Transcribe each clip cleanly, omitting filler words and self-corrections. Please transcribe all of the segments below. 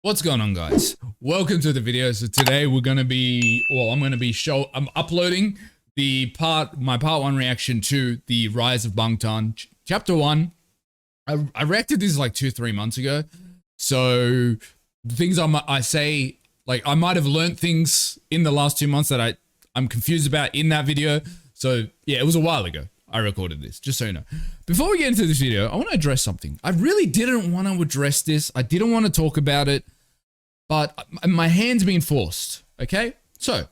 What's going on, guys? Welcome to the video. So today I'm uploading my part 1 reaction to the Rise of BANGTAN chapter 1. I reacted this like 2-3 months ago. So the things I say, like I might have learned things in the last 2 months that I'm confused about in that video. So yeah, it was a while ago I recorded this, just so you know. Before we get into this video, I want to address something. I really didn't want to address this. I didn't want to talk about it, but my hand's been forced, okay? So,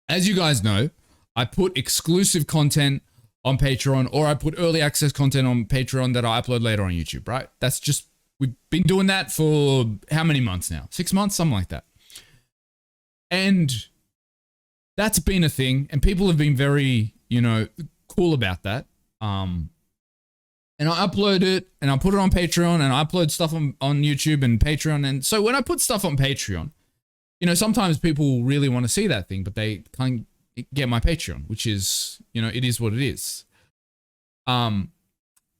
as you guys know, I put exclusive content on Patreon, or I put early access content on Patreon that I upload later on YouTube, right? That's just, we've been doing that for how many months now? 6 months? Something like that. And that's been a thing, and people have been very, you know, cool about that. And I upload it and I put it on Patreon, and I upload stuff on YouTube and Patreon. And so when I put stuff on Patreon, you know, sometimes people really want to see that thing, but they can't get my Patreon, which is, you know, it is what it is. And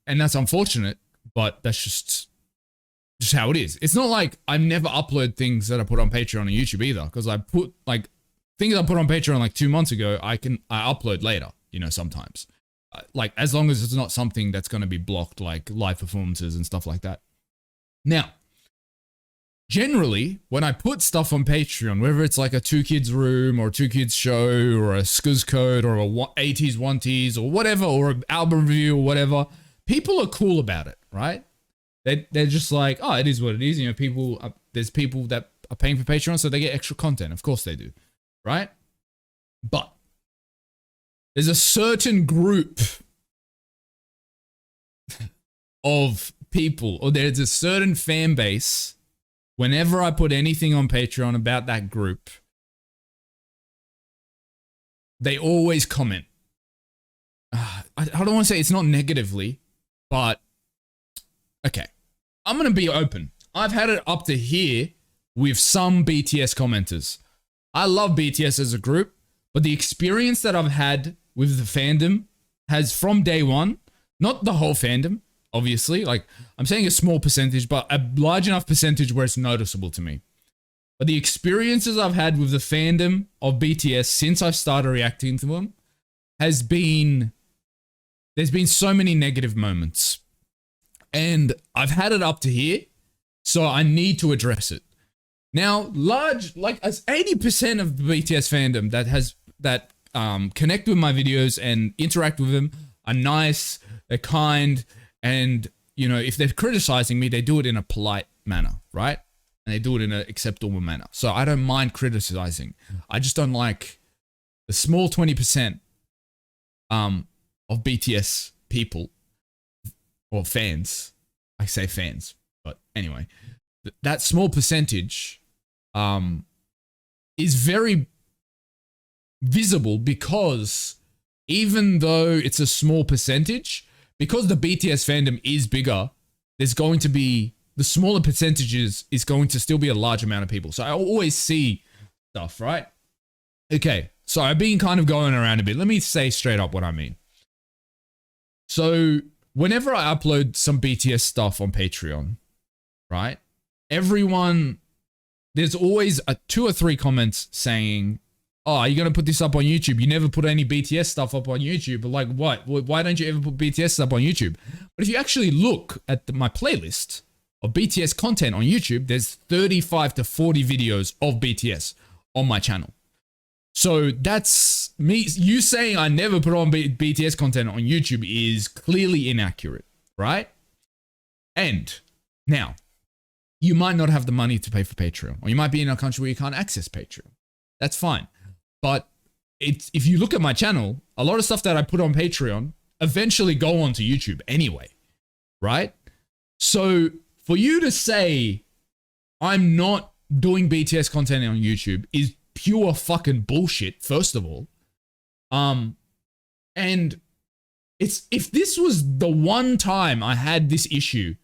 that's unfortunate, but that's just how it is. It's not like I never upload things that I put on Patreon and YouTube either, because I put like things I put on Patreon like 2 months ago, I upload later, you know, sometimes. Like, as long as it's not something that's going to be blocked, like live performances and stuff like that. Now, generally, when I put stuff on Patreon, whether it's like a 2 Kids Room or a 2 Kids Show or a Skuz Code or a 80s 1Ts or whatever, or an album review or whatever, people are cool about it, right? They're just like, oh, it is what it is. You know, there's people that are paying for Patreon, so they get extra content. Of course they do, right? But there's a certain group of people, or there's a certain fan base, whenever I put anything on Patreon about that group, they always comment. I don't want to say it's not negatively, but okay. I'm going to be open. I've had it up to here with some BTS commenters. I love BTS as a group, but the experience that I've had with the fandom has, from day one, not the whole fandom, obviously, like I'm saying a small percentage, but a large enough percentage where it's noticeable to me. But the experiences I've had with the fandom of BTS since I started reacting to them has been, there's been so many negative moments. And I've had it up to here, so I need to address it. Now, like as 80% of the BTS fandom that connect with my videos and interact with them are nice, they're kind, and, you know, if they're criticizing me, they do it in a polite manner, right? And they do it in an acceptable manner. So I don't mind criticizing. I just don't like the small 20% of BTS people, or fans. I say fans, but anyway, that small percentage is very visible, because even though it's a small percentage, because the BTS fandom is bigger, there's going to be, the smaller percentages is going to still be a large amount of people. So I always see stuff, right? Okay, so I've been kind of going around a bit. Let me say straight up what I mean. So whenever I upload some BTS stuff on Patreon, right? There's always 2 or 3 comments saying, oh, are you going to put this up on YouTube? You never put any BTS stuff up on YouTube. But like, what? Why don't you ever put BTS stuff on YouTube? But if you actually look at my playlist of BTS content on YouTube, there's 35 to 40 videos of BTS on my channel. So that's me. You saying I never put on BTS content on YouTube is clearly inaccurate, right? And now, you might not have the money to pay for Patreon, or you might be in a country where you can't access Patreon. That's fine. But if you look at my channel, a lot of stuff that I put on Patreon eventually go onto YouTube anyway, right? So for you to say I'm not doing BTS content on YouTube is pure fucking bullshit, first of all. And if this was the one time I had this issue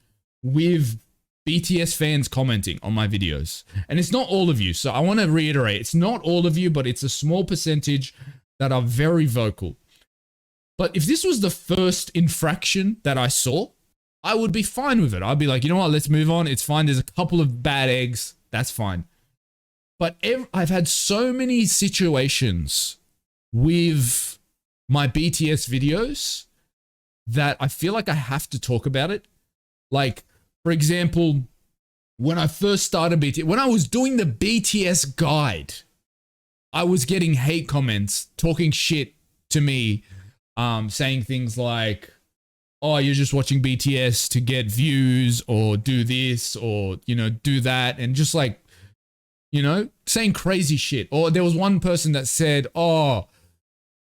with BTS fans commenting on my videos, and it's not all of you, so I want to reiterate, it's not all of you, but it's a small percentage that are very vocal. But if this was the first infraction that I saw, I would be fine with it. I'd be like, you know what, let's move on. It's fine. There's a couple of bad eggs That's fine. But I've had so many situations with my BTS videos that I feel like I have to talk about it. Like, for example, when I first started BTS, when I was doing the BTS guide, I was getting hate comments, talking shit to me, saying things like, oh, you're just watching BTS to get views, or do this, or, you know, do that. And just like, you know, saying crazy shit. Or there was one person that said, oh,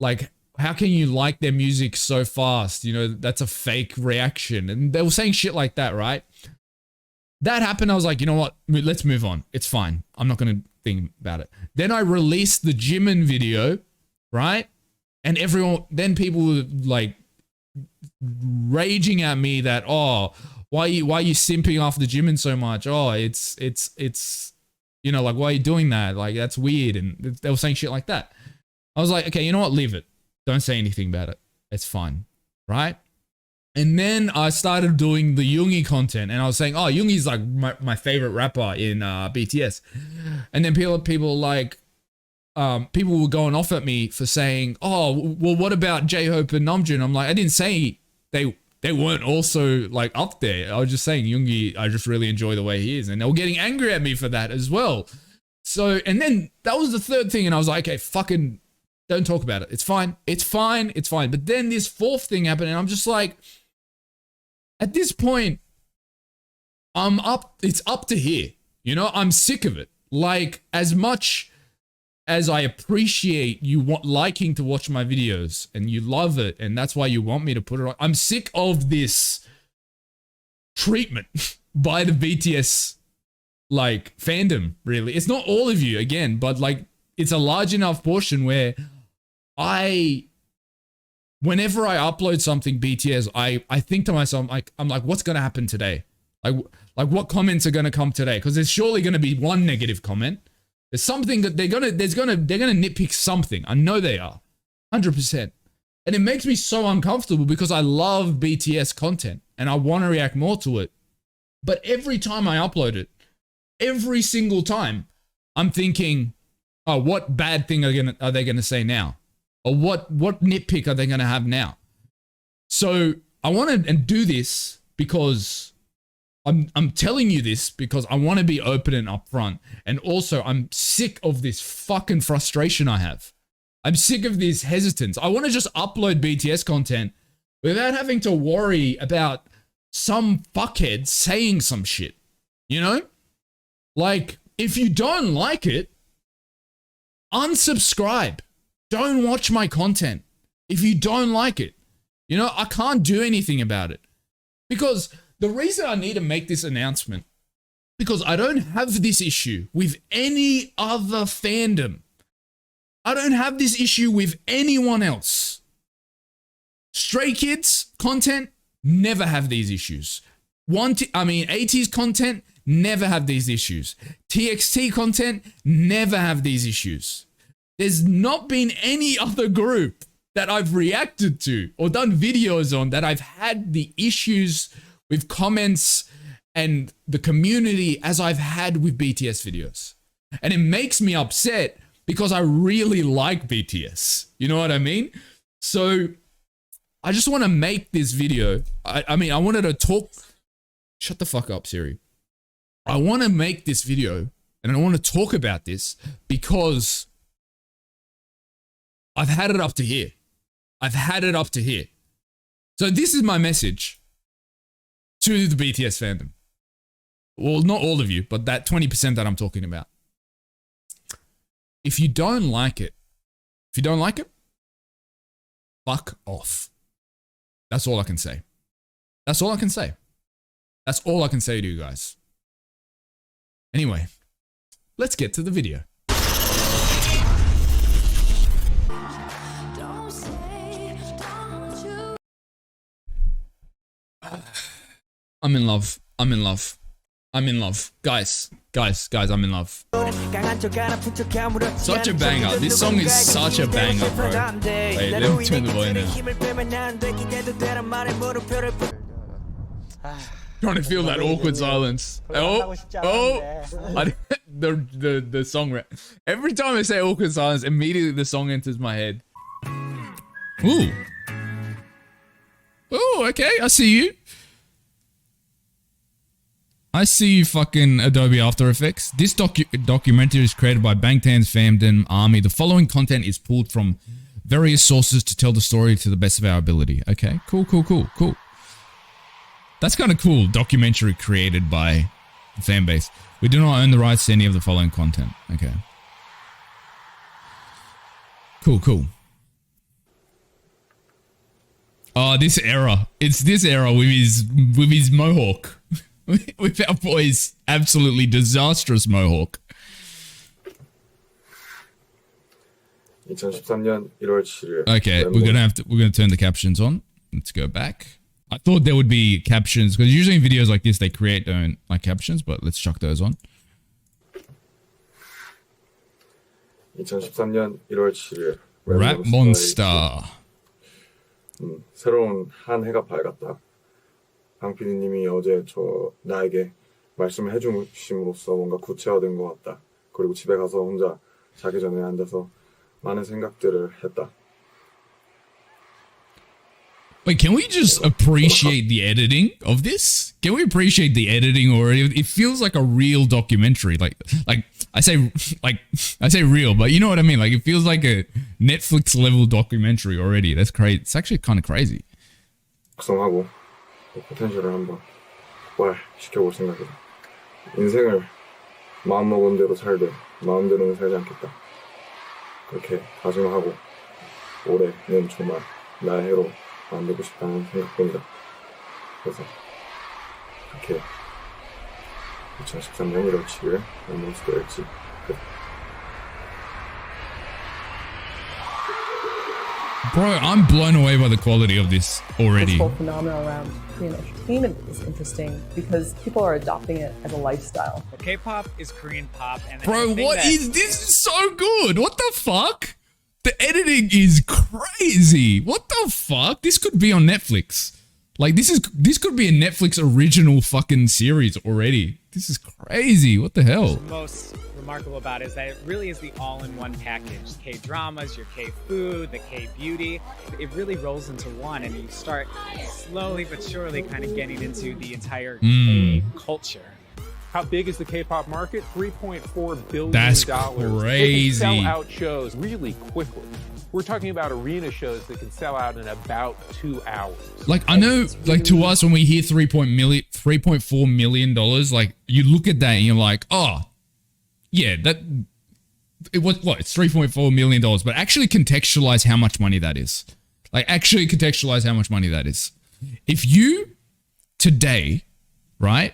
like, how can you like their music so fast? You know, that's a fake reaction. And they were saying shit like that, right? That happened. I was like, you know what? Let's move on. It's fine. I'm not going to think about it. Then I released the Jimin video, right? And then people were like raging at me that, oh, why are you simping after Jimin so much? Oh, it's, you know, like, why are you doing that? Like, that's weird. And they were saying shit like that. I was like, okay, you know what? Leave it. Don't say anything about it. It's fine. Right? And then I started doing the Yoongi content, and I was saying, oh, Yoongi's like my favorite rapper in BTS. And then people like, people were going off at me for saying, oh, well, what about J-Hope and Namjoon? I'm like, I didn't say they weren't also like up there. I was just saying Yoongi, I just really enjoy the way he is. And they were getting angry at me for that as well. So, and then that was the third thing. And I was like, okay, fucking don't talk about it. It's fine. It's fine. It's fine. But then this fourth thing happened, and I'm just like, at this point, it's up to here. You know, I'm sick of it. Like, as much as I appreciate you liking to watch my videos and you love it, and that's why you want me to put it on, I'm sick of this treatment by the BTS, like, fandom, really. It's not all of you, again, but, like, it's a large enough portion where whenever I upload something BTS, I think to myself, like, I'm like, what's going to happen today? Like what comments are going to come today? Because there's surely going to be one negative comment. There's something that they're gonna nitpick something. I know they are, 100%. And it makes me so uncomfortable because I love BTS content and I want to react more to it. But every time I upload it, every single time, I'm thinking, oh, what bad thing are they gonna say now? Or what nitpick are they gonna have now? So I want to do this because I'm telling you this because I want to be open and upfront. And also, I'm sick of this fucking frustration I have. I'm sick of this hesitance. I want to just upload BTS content without having to worry about some fuckhead saying some shit. You know? Like, if you don't like it, unsubscribe. Don't watch my content if you don't like it. You know, I can't do anything about it. Because the reason I need to make this announcement, because I don't have this issue with any other fandom. I don't have this issue with anyone else. Stray Kids content, never have these issues. 80s content, never have these issues. TXT content, never have these issues. There's not been any other group that I've reacted to or done videos on that I've had the issues with comments and the community as I've had with BTS videos. And it makes me upset because I really like BTS. You know what I mean? So I just want to make this video. I wanted to talk. Shut the fuck up, Siri. I want to make this video and I want to talk about this because I've had it up to here. I've had it up to here. So this is my message to the BTS fandom. Well, not all of you, but that 20% that I'm talking about. If you don't like it, fuck off. That's all I can say. That's all I can say. That's all I can say to you guys. Anyway, let's get to the video. I'm in love. I'm in love. I'm in love. Guys, I'm in love. Such a banger. This song is such a banger, bro. Wait, let me turn the volume down. trying to feel that awkward silence. Oh, the song rap. Every time I say awkward silence, immediately the song enters my head. Ooh. Oh, okay, I see you. I see you, fucking Adobe After Effects. This documentary is created by BANGTAN's fandom army. The following content is pulled from various sources to tell the story to the best of our ability. Okay, cool. That's kind of cool. Documentary created by the fan base. We do not own the rights to any of the following content. Okay. Cool. Oh, this era. It's this era with his mohawk. With our boy's absolutely disastrous mohawk. 2013년 1월 7일. Okay, we're gonna turn the captions on. Let's go back. I thought there would be captions because usually in videos like this they create their own like captions, but let's chuck those on. 2013년 1월 7일. Rap Monster. 새로운 한 해가 밝았다. 방 PD님이 어제 나에게 말씀을 해주심으로써 뭔가 구체화된 것 같다. 그리고 집에 가서 혼자 자기 전에 앉아서 많은 생각들을 했다. Wait, can we just appreciate the editing of this? Can we appreciate the editing already? It feels like a real documentary. Like I say real, but you know what I mean? Like it feels like a Netflix level documentary already. That's crazy. It's actually kind of crazy. 작성하고 포텐셜을 한번 시켜볼 생각이다. 인생을 마음먹은 대로 살되 마음대로는 살지 않겠다. 그렇게 다짐하고 올해는 정말 나의 해로 만들고 싶다는 생각뿐이다. 그래서 그렇게 2013년 1월 7일 몬스터일지 Bro, I'm blown away by the quality of this already. This whole phenomenon around Korean entertainment is interesting because people are adopting it as a lifestyle. Well, K-pop is Korean pop, and bro, this is so good. What the fuck? The editing is crazy. What the fuck? This could be on Netflix. Like this could be a Netflix original fucking series already. This is crazy. What the hell? Most remarkable about it is that it really is the all-in-one package. K-dramas, your K-food, the K-beauty. It really rolls into one, and you start slowly but surely kind of getting into the entire K-culture. How big is the K-pop market? $3.4 billion. That's crazy. They can sell out shows really quickly. We're talking about arena shows that can sell out in about 2 hours. Like I know, like to us when we hear $3.4 million, like you look at that and you're like, oh, yeah, it was what? It's $3.4 million, but actually contextualize how much money that is. Like actually contextualize how much money that is. If you today, right,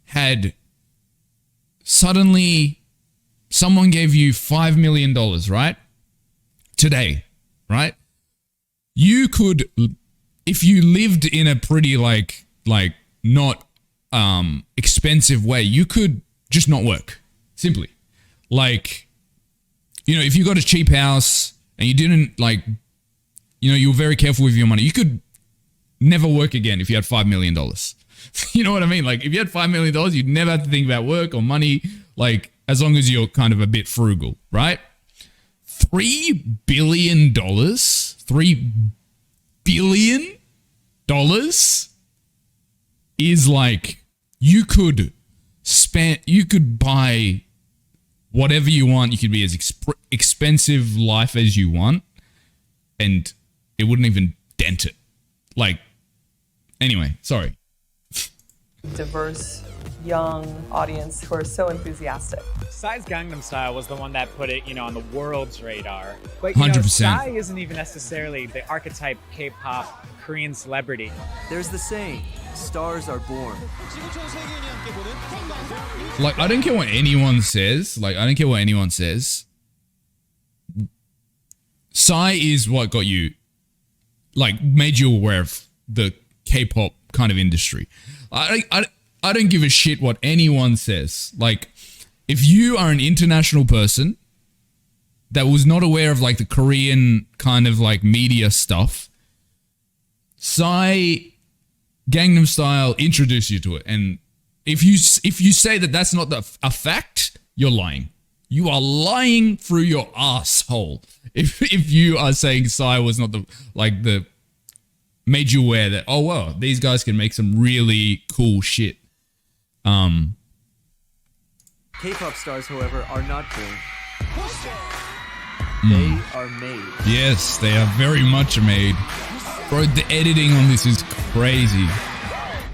had suddenly someone gave you $5 million, right? Today, right? You could, if you lived in a pretty like not expensive way, you could just not work. Simply. Like, you know, if you got a cheap house and you didn't like, you know, you were very careful with your money, you could never work again if you had $5 million. You know what I mean? Like if you had $5 million, you'd never have to think about work or money, like as long as you're kind of a bit frugal, right? $3 billion? $3 billion is like you could buy whatever you want. You could be as expensive life as you want and it wouldn't even dent it. Like, anyway, sorry. Diverse, young audience who are so enthusiastic. Psy's Gangnam Style was the one that put it, you know, on the world's radar. But you 100%. know, Psy isn't even necessarily the archetype K-pop Korean celebrity. There's the saying, stars are born. Like, I don't care what anyone says. Like, I don't care what anyone says. Psy is what got you, like, made you aware of the K-pop kind of industry. I don't give a shit what anyone says. Like, if you are an international person that was not aware of like the Korean kind of like media stuff, Psy Gangnam Style introduced you to it. And if you say that that's not a fact, you're lying. You are lying through your asshole. If you are saying Psy was not the made you aware that, oh well, these guys can make some really cool shit. K-pop stars, however, are not born. They are made. Yes, they are very much made. Bro, the editing on this is crazy.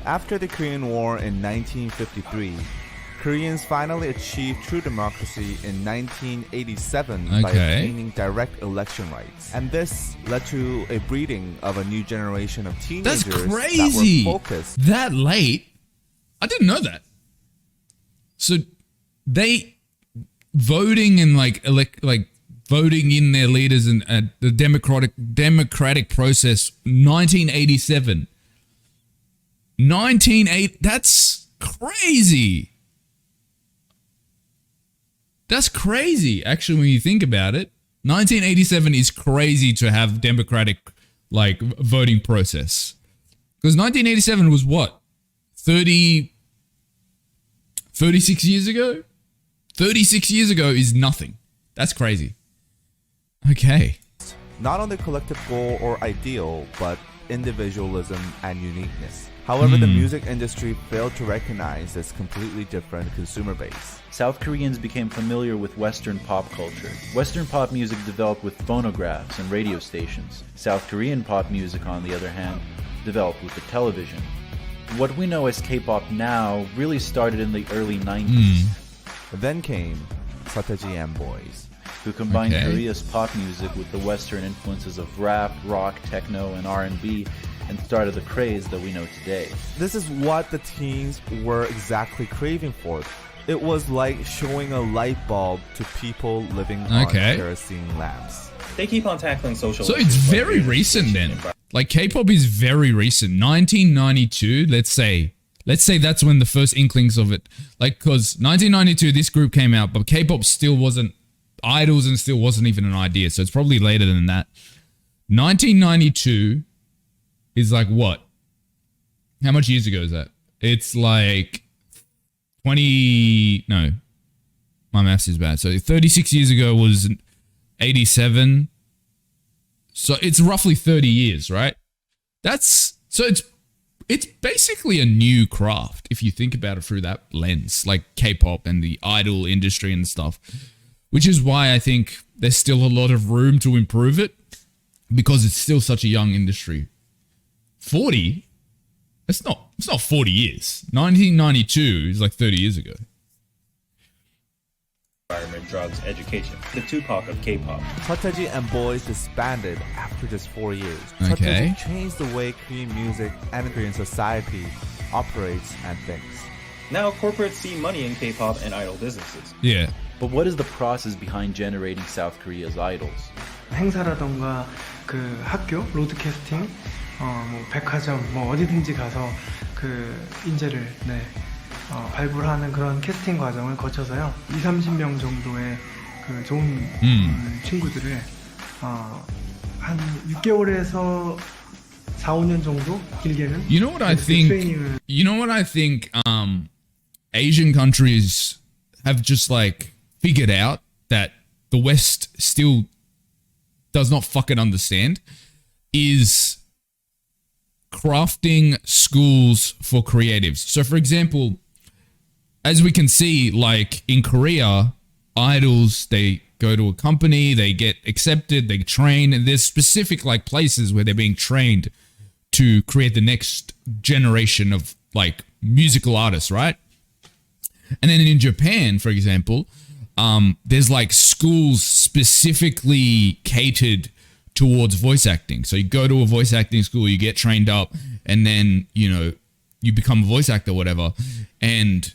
After the Korean War in 1953, Koreans finally achieved true democracy in 1987 by obtaining direct election rights. And this led to a breeding of a new generation of teenagers That's crazy. that were focused. That late? I didn't know that. So they voting and like voting in their leaders and the democratic process 1987. 1980, that's crazy. That's crazy, actually, when you think about it. 1987 is crazy to have democratic, like, voting process. Because 1987 was what? 36 years ago? 36 years ago is nothing. That's crazy. Okay. Not only collective goal or ideal, but individualism and uniqueness. However, the music industry failed to recognize this completely different consumer base. South Koreans became familiar with Western pop culture. Western pop music developed with phonographs and radio stations. South Korean pop music, on the other hand, developed with the television. What we know as K-pop now really started in the early 90s. Then came Sataji and Boys, who combined Korea's pop music with the Western influences of rap, rock, techno, and R&B, and started the craze that we know today. This is what the teens were exactly craving for. It was like showing a light bulb to people living on kerosene lamps. They keep on tackling social issues. So it's very recent then. Like K-pop is very recent. 1992, let's say that's when the first inklings of it, like, cause 1992 this group came out, but K-pop still wasn't, idols and still wasn't even an idea. So it's probably later than that. 1992 is like what? How much years ago is that? It's like 20, no, my maths is bad. So 36 years ago was 87. So it's roughly 30 years, right? So it's basically a new craft if you think about it through that lens, like K-pop and the idol industry and stuff, which is why I think there's still a lot of room to improve it because it's still such a young industry. 40? It's not 40 years. 1992 is like 30 years ago. Environment, drugs, education. The Tupac of K-pop. Sataji and Boys disbanded after just 4 years. Okay. Sataji changed the way Korean music and Korean society operates and thinks. Now corporates see money in K-pop and idol businesses. Yeah. But what is the process behind generating South Korea's idols? 행사라던가 그 학교, 로드 캐스팅, 뭐 백화점, 뭐 어디든지 가서 그 인재를 발굴하는 그런 캐스팅 과정을 거쳐서요. 20-30명 정도의 그 좋은 친구들을 한 6개월에서 4-5년 정도 길게는 You know what I think Asian countries have just like figured out that the West still does not fucking understand is crafting schools for creatives. So for example, as we can see, like in Korea, idols, they go to a company, they get accepted, they train, and there's specific like places where they're being trained to create the next generation of like musical artists, right? And then in Japan, for example, there's like schools specifically catered towards voice acting. So you go to a voice acting school, you get trained up, and then, you know, you become a voice actor, whatever. And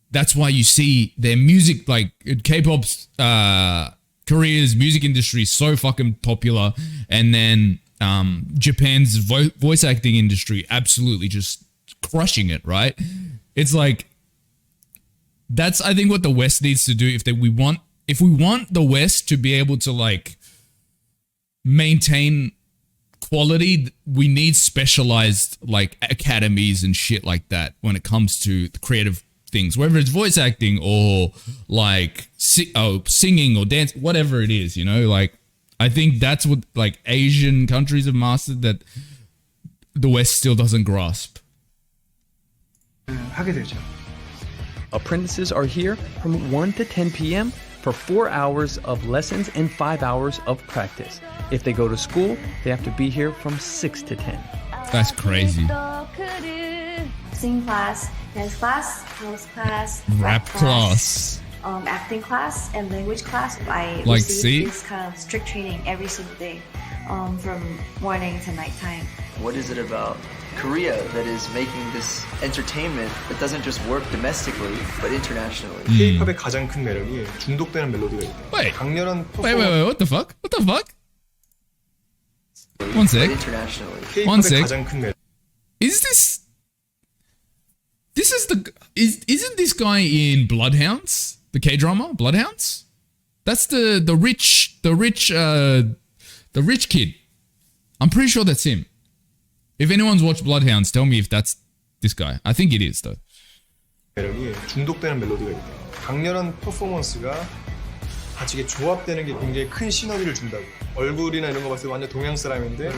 that's why you see their music, like K-pop's, Korea's music industry is so fucking popular. And then Japan's voice acting industry absolutely just crushing it, right? It's like, that's, I think, what the West needs to do if we want the West to be able to like maintain quality, we need specialized like academies and shit like that when it comes to the creative things, whether it's voice acting or like singing or dance, whatever it is, you know, like I think that's what like Asian countries have mastered that the West still doesn't grasp. 하게 되죠. Apprentices are here from 1 to 10 p.m. for 4 hours of lessons and 5 hours of practice. If they go to school, they have to be here from 6 to 10. That's crazy. Singing class, dance class, house class, rap class, acting class, and language class. I like receive this kind of strict training every single day, from morning to nighttime. What is it about Korea that is making this entertainment that doesn't just work domestically but internationally? K-팝의 가장 큰 매력이 중독되는 멜로디가 있다. Wait, 강렬한 wait, what the fuck? What the fuck? One sec. Internationally. One sec. 가장 큰 매력. Isn't this guy in Bloodhounds? The K-drama Bloodhounds? That's the rich kid. I'm pretty sure that's him. If anyone's watched Bloodhounds, tell me if that's this guy. I think it is though. 매력이 중독되는 멜로디가 있다. 강렬한 퍼포먼스가 같이 이게 조합되는 게 굉장히 큰 시너지를 준다고. 얼굴이나 이런 거 봤을 때 완전 동양 사람인데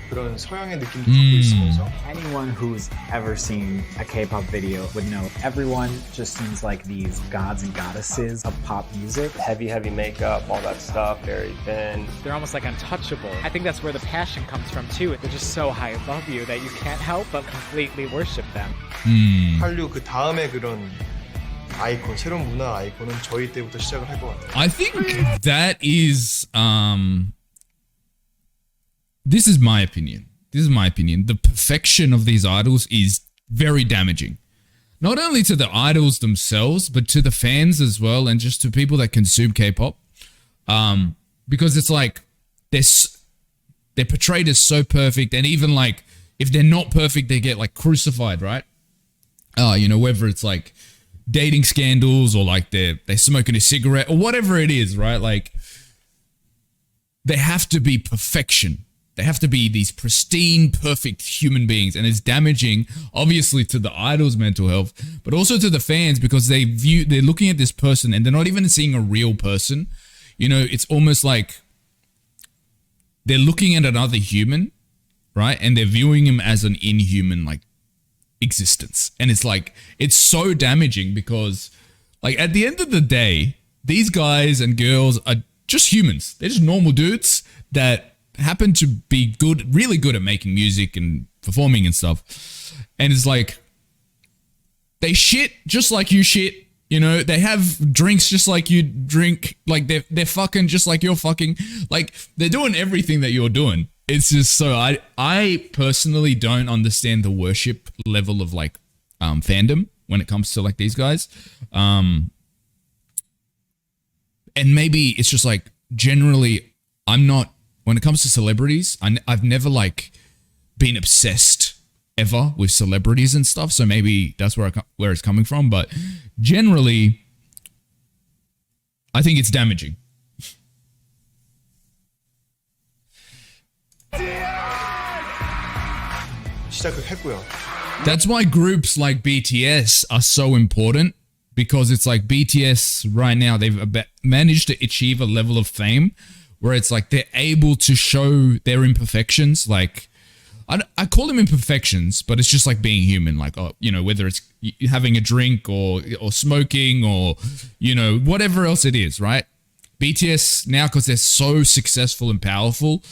그런 서양의 느낌도 갖고 있으면서. Anyone who's ever seen a K-pop video would know everyone just seems like these gods and goddesses of pop music. Heavy makeup, all that stuff, very thin. They're almost like untouchable. I think that's where the passion comes from too. They're just so high above you that you can't help but completely worship them. 한류 그 다음에 그런 아이콘, 새로운 문화 아이콘은 저희 때부터 시작을 할 것 같아요. I think that is this is my opinion. The perfection of these idols is very damaging. Not only to the idols themselves, but to the fans as well, and just to people that consume K-pop. Because it's like they're portrayed as so perfect, and even like if they're not perfect, they get like crucified, right? You know, whether it's like dating scandals or like they're smoking a cigarette or whatever it is, right? Like they have to be perfection. They have to be these pristine, perfect human beings. And it's damaging, obviously, to the idol's mental health, but also to the fans because they're looking at this person and they're not even seeing a real person. You know, it's almost like they're looking at another human, right? And they're viewing him as an inhuman, like, existence. And it's like, it's so damaging because, like, at the end of the day, these guys and girls are just humans. They're just normal dudes that happen to be really good at making music and performing and stuff. And it's like, they shit just like you shit, you know, they have drinks just like you drink, like they're fucking just like you're fucking, like they're doing everything that you're doing. It's just so, I personally don't understand the worship level of like fandom when it comes to like these guys. And maybe it's just like, generally, I'm not, when it comes to celebrities, I've never like been obsessed ever with celebrities and stuff. So maybe that's where it's coming from. But generally, I think it's damaging. That's why groups like BTS are so important, because it's like BTS right now, they've managed to achieve a level of fame where it's like they're able to show their imperfections. Like, I call them imperfections, but it's just like being human. Like, you know, whether it's having a drink or smoking or, you know, whatever else it is, right? BTS now, because they're so successful and powerful,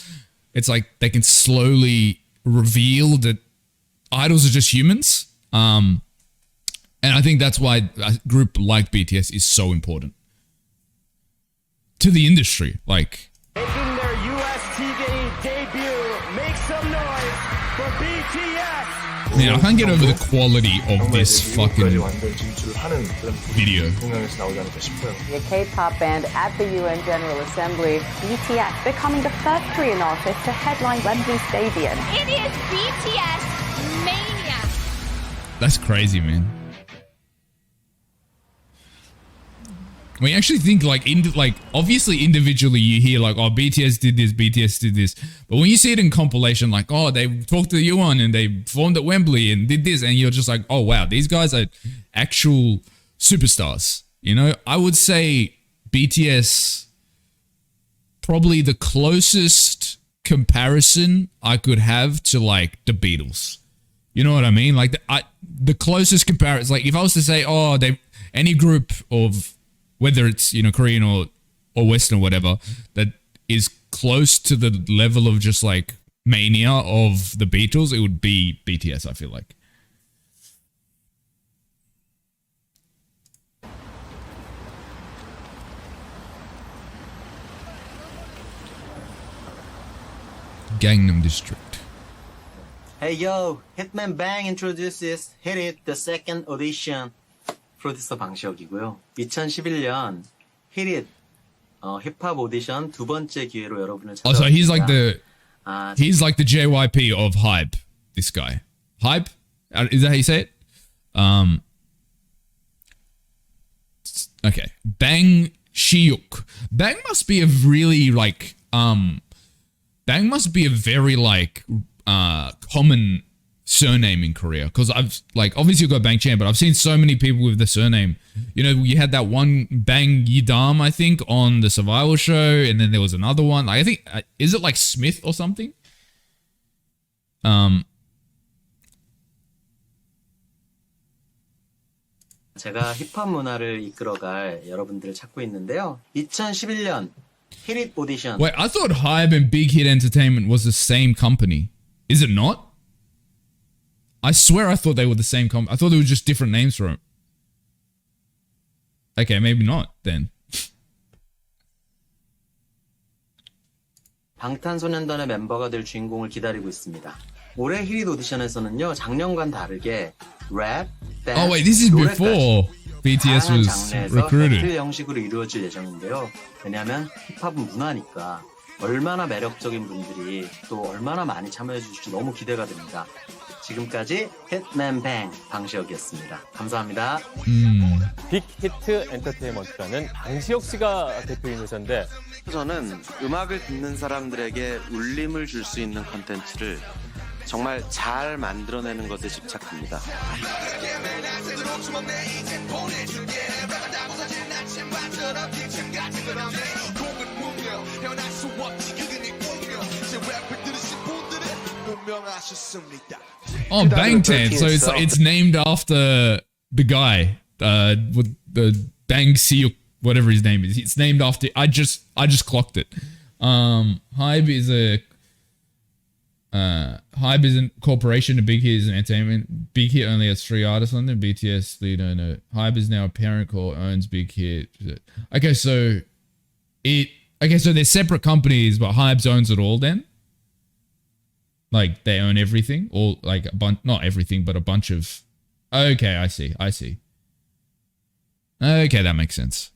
it's like they can slowly reveal that idols are just humans. And I think that's why a group like BTS is so important to the industry. Like, making their US TV debut, make some noise for BTS. Man, I can't get over the quality of this fucking video. The K-pop band at the UN General Assembly, BTS, becoming the first Korean artist to headline Wembley Stadium. It is BTS mania. That's crazy, man. When you actually think like obviously individually you hear like, oh, BTS did this, but when you see it in compilation, like, oh, they talked to the UN and they performed at Wembley and did this, and you're just like, oh wow, these guys are actual superstars. You know, I would say BTS probably the closest comparison I could have to like the Beatles. You know what I mean? Like the closest comparison, like if I was to say, oh, any group of, whether it's, you know, Korean or Western or whatever, that is close to the level of just like mania of the Beatles, it would be BTS, I feel like. Gangnam District. Hey yo, Hitman Bang introduces Hit It, the second audition. 프로듀서 방시혁이고요. 2011년 Hit It 힙합 오디션 두 번째 기회로 여러분을 찾아왔습니다. Oh, so he's like the JYP of Hype. This guy, Hype, is that how you say it? Okay, Bang Shiuk. Bang must be a really like Bang must be a very like common surname in Korea, because I've like obviously you've got Bang Chan, but I've seen so many people with the surname. You know, you had that one Bang Yidam, I think, on the Survival Show, and then there was another one. Like, I think is it like Smith or something? 제가 힙합 문화를 이끌어갈 여러분들을 찾고 있는데요. 2011년 Hit It 오디션. Wait, I thought Hybe and Big Hit Entertainment was the same company. Is it not? I swear I thought they were the same company. I thought they were just different names for it. Okay, maybe not then. 방탄소년단의 멤버가 될 주인공을 기다리고 있습니다. 올해 히릿 오디션에서는요, 작년과는 다르게 랩, 댄스, Oh wait, this is before BTS was recruited. 배틀 형식으로 이루어질 예정인데요. 왜냐하면 힙합은 문화니까 얼마나 매력적인 분들이 또 얼마나 많이 참여해 주실지 너무 기대가 됩니다. 지금까지 hitman bang 방시혁이었습니다. 감사합니다. 빅히트 엔터테인먼트라는 방시혁 씨가 대표인 회사인데, 저는 음악을 듣는 사람들에게 울림을 줄 수 있는 컨텐츠를 정말 잘 만들어내는 것에 집착합니다. Oh, BANGTAN. So it's named after the guy with the Bang Seok, whatever his name is. It's named after. I just clocked it. Hybe is a corporation. A Big Hit is an entertainment. Big Hit only has 3 artists on there. BTS, they don't know. Hybe is now a parent called owns Big Hit. Okay, so they're separate companies, but Hybe owns it all then. Like they own everything, or like not everything, but a bunch of. Okay, I see. Okay, that makes sense.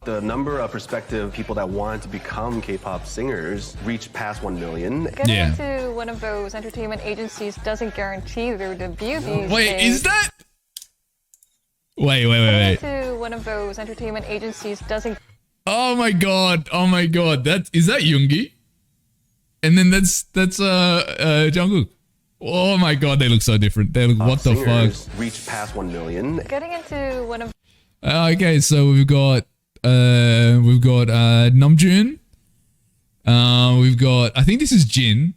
The number of prospective people that want to become K-pop singers reached past 1 million. Getting into one of those entertainment agencies doesn't guarantee their debut these Wait, days. is that? Wait. Getting into one of those entertainment agencies doesn't. Oh my god! Is that Yoongi? And then that's Jungkook. Oh my god, they look so different. They look what the fuck? Reached past 1 million. Getting into one of. Okay, so we've got Namjoon. We've got, I think this is Jin.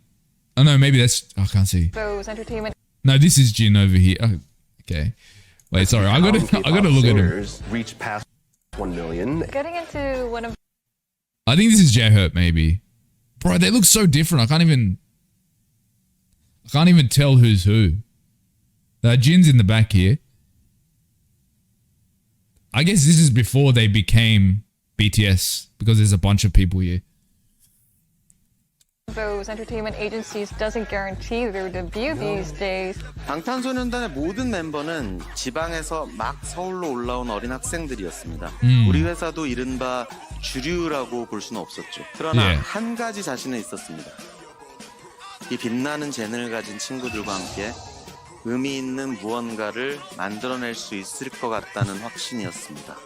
Oh no, maybe that's, I can't see. Those entertainment. No, this is Jin over here. Oh, okay. Wait, sorry. I gotta look at him. Reached past 1 million. Getting into one of. I think this is Jaehoop, maybe. Bro, they look so different. I can't even tell who's who. Jin's in the back here. I guess this is before they became BTS, because there's a bunch of people here. Those entertainment agencies doesn't guarantee their debut these days. 방탄소년단의 모든 멤버는 지방에서 막 서울로 올라온 어린 학생들이었습니다. 우리 회사도 이른바 주류라고 볼 수는 없었죠. 그러나 한 가지 자신은 있었습니다. 이 빛나는 재능을 가진 친구들과 함께 의미 있는 무언가를 만들어낼 수 있을 것 같다는 확신이었습니다.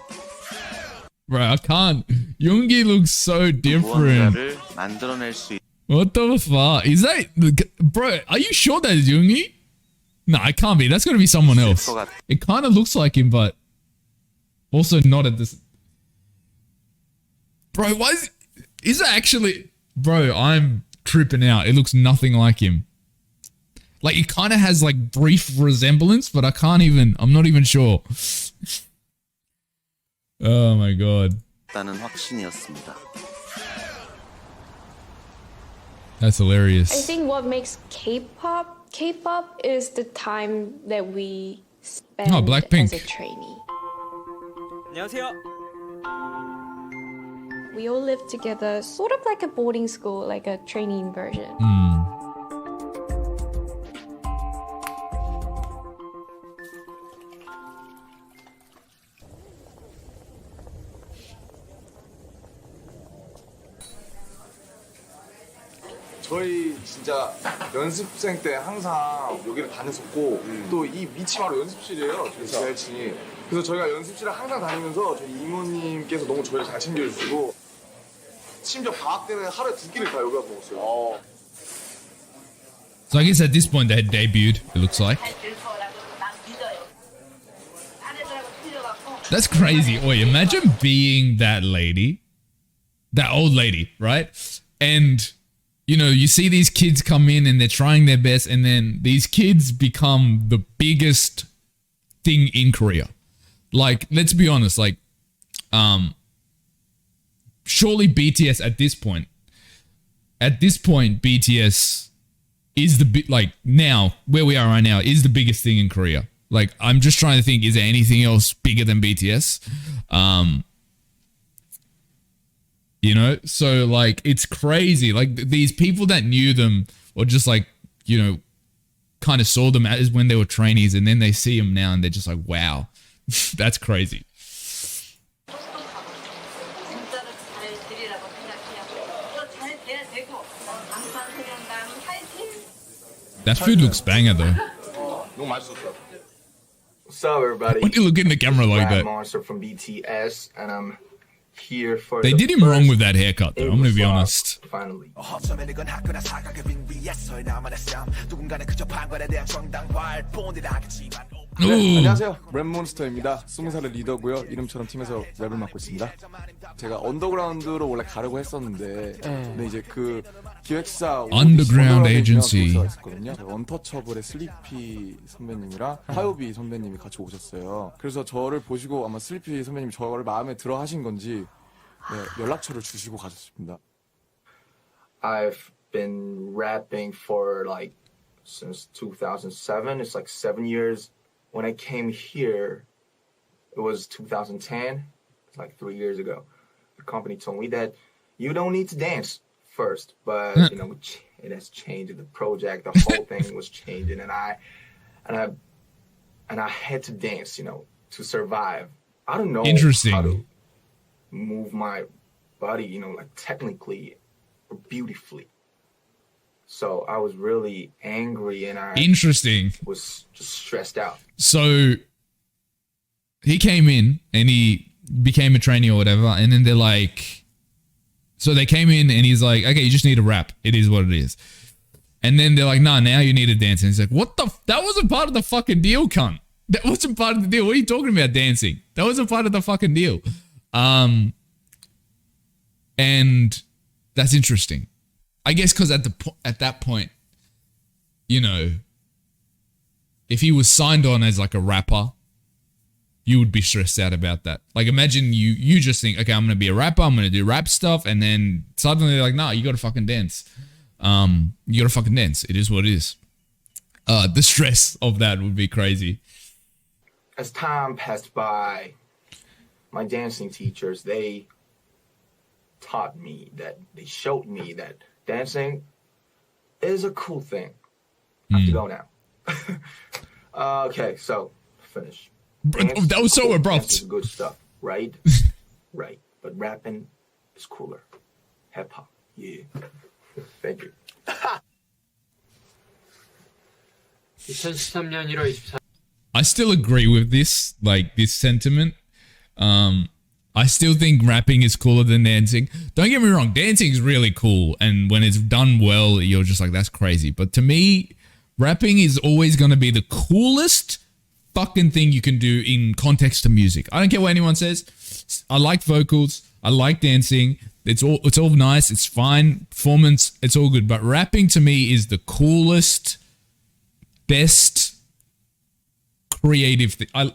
Bro, I can't. Yoongi looks so different. 무언가를 만들어낼 수 What the fuck? Is that... Bro, are you sure that is Yoongi? No, it can't be. That's got to be someone else. It kind of looks like him, but also not at this... Bro, why is that actually... Bro, I'm tripping out. It looks nothing like him. Like, it kind of has, like, brief resemblance, but I can't even... I'm not even sure. Oh my god. 있다는 확신이었습니다. That's hilarious. I think what makes K-pop is the time that we spend Blackpink. as a trainee. 안녕하세요. We all live together, sort of like a boarding school, like a training version. 저희 진짜 연습생 때 항상 여기를 다녔었고 또 이 밑이 바로 연습실이에요. 저희 지하층이. 그래서 저희가 연습실을 항상 다니면서 저희 이모님께서 너무 저희를 잘 챙겨주시고 심지어 방학 때는 하루에 2끼를 다 여기 와서 먹었어요. So I guess at this point they had debuted, it looks like. That's crazy. Oi, imagine being that lady, that old lady, right? And, you know, you see these kids come in and they're trying their best, and then these kids become the biggest thing in Korea. Like, let's be honest, like, surely BTS at this point, BTS is the like now where we are right now is the biggest thing in Korea. Like, I'm just trying to think, is there anything else bigger than BTS? You know, so like it's crazy. Like these people that knew them or just like, you know, kind of saw them as when they were trainees, and then they see them now and they're just like, wow, that's crazy. That food looks banger though. 너무 맛있었어. What's up, everybody? Why do you look in the camera like that? Monster from BTS, and I'm here for. They did him wrong with that haircut though, I'm gonna be honest. Finally. 안녕하세요. 랩몬스터입니다. 20살의 리더고요. 이름처럼 팀에서 랩을 맡고 있습니다. 제가 언더그라운드로 원래 가려고 했었는데 근데 이제 그 기획사 Underground Agency 있었거든요. 언터처블의 슬리피 선배님이랑 하요비 선배님이 같이 오셨어요. 그래서 저를 보시고 아마 슬리피 선배님이 저를 마음에 들어 하신 건지 연락처를 주시고 가셨습니다. I've been rapping for like since 2007. It's like 7 years. When I came here, it was 2010. It's like 3 years ago. The company told me that you don't need to dance first, but you know it has changed. The project, the whole thing was changing, and I had to dance, you know, to survive. I don't know how to move my body, you know, like technically or beautifully. So I was really angry and I was just stressed out. So he came in and he became a trainee or whatever, and then they're like, so they came in and he's like, okay, you just need to rap. It is what it is. And then they're like, nah, now you need to dance. And he's like, what the? That wasn't part of the fucking deal, cunt. That wasn't part of the deal. What are you talking about dancing? That wasn't part of the fucking deal. And that's interesting. I guess because at that point, you know, if he was signed on as like a rapper, you would be stressed out about that. Like imagine you just think, okay, I'm going to be a rapper, I'm going to do rap stuff, and then suddenly they're like, nah, you got to fucking dance. You got to fucking dance. It is what it is. The stress of that would be crazy. As time passed by, my dancing teachers, they taught me that, they showed me that dancing is a cool thing. I have to go now. Okay, so finish. That was so abrupt. Is good stuff, right? Right. But rapping is cooler. Hip hop, yeah. Thank you. 2013년 1월 24일. I still agree with this, like this sentiment. I I still think rapping is cooler than dancing. Don't get me wrong, dancing is really cool, and when it's done well, you're just like, that's crazy. But to me, rapping is always going to be the coolest fucking thing you can do in context to music. I don't care what anyone says. I like vocals. I like dancing. It's all nice. It's fine. Performance, it's all good. But rapping to me is the coolest, best, creative thing. I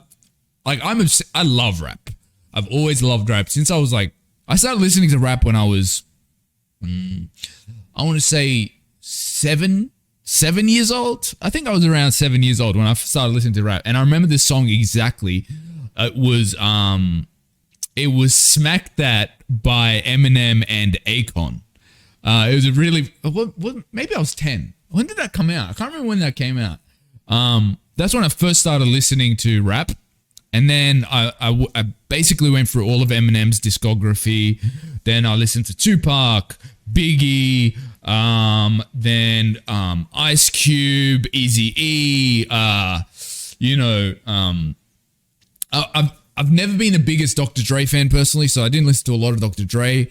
love rap. I've always loved rap since I started listening to rap when I was, I want to say 7 years old. I think I was around 7 years old when I started listening to rap, and I remember this song exactly. It was "Smack That" by Eminem and Akon. It was a really maybe I was 10. When did that come out? I can't remember when that came out. That's when I first started listening to rap. And then I basically went through all of Eminem's discography. Then I listened to Tupac, Biggie, then Ice Cube, Eazy-E. I've never been the biggest Dr. Dre fan personally, so I didn't listen to a lot of Dr. Dre.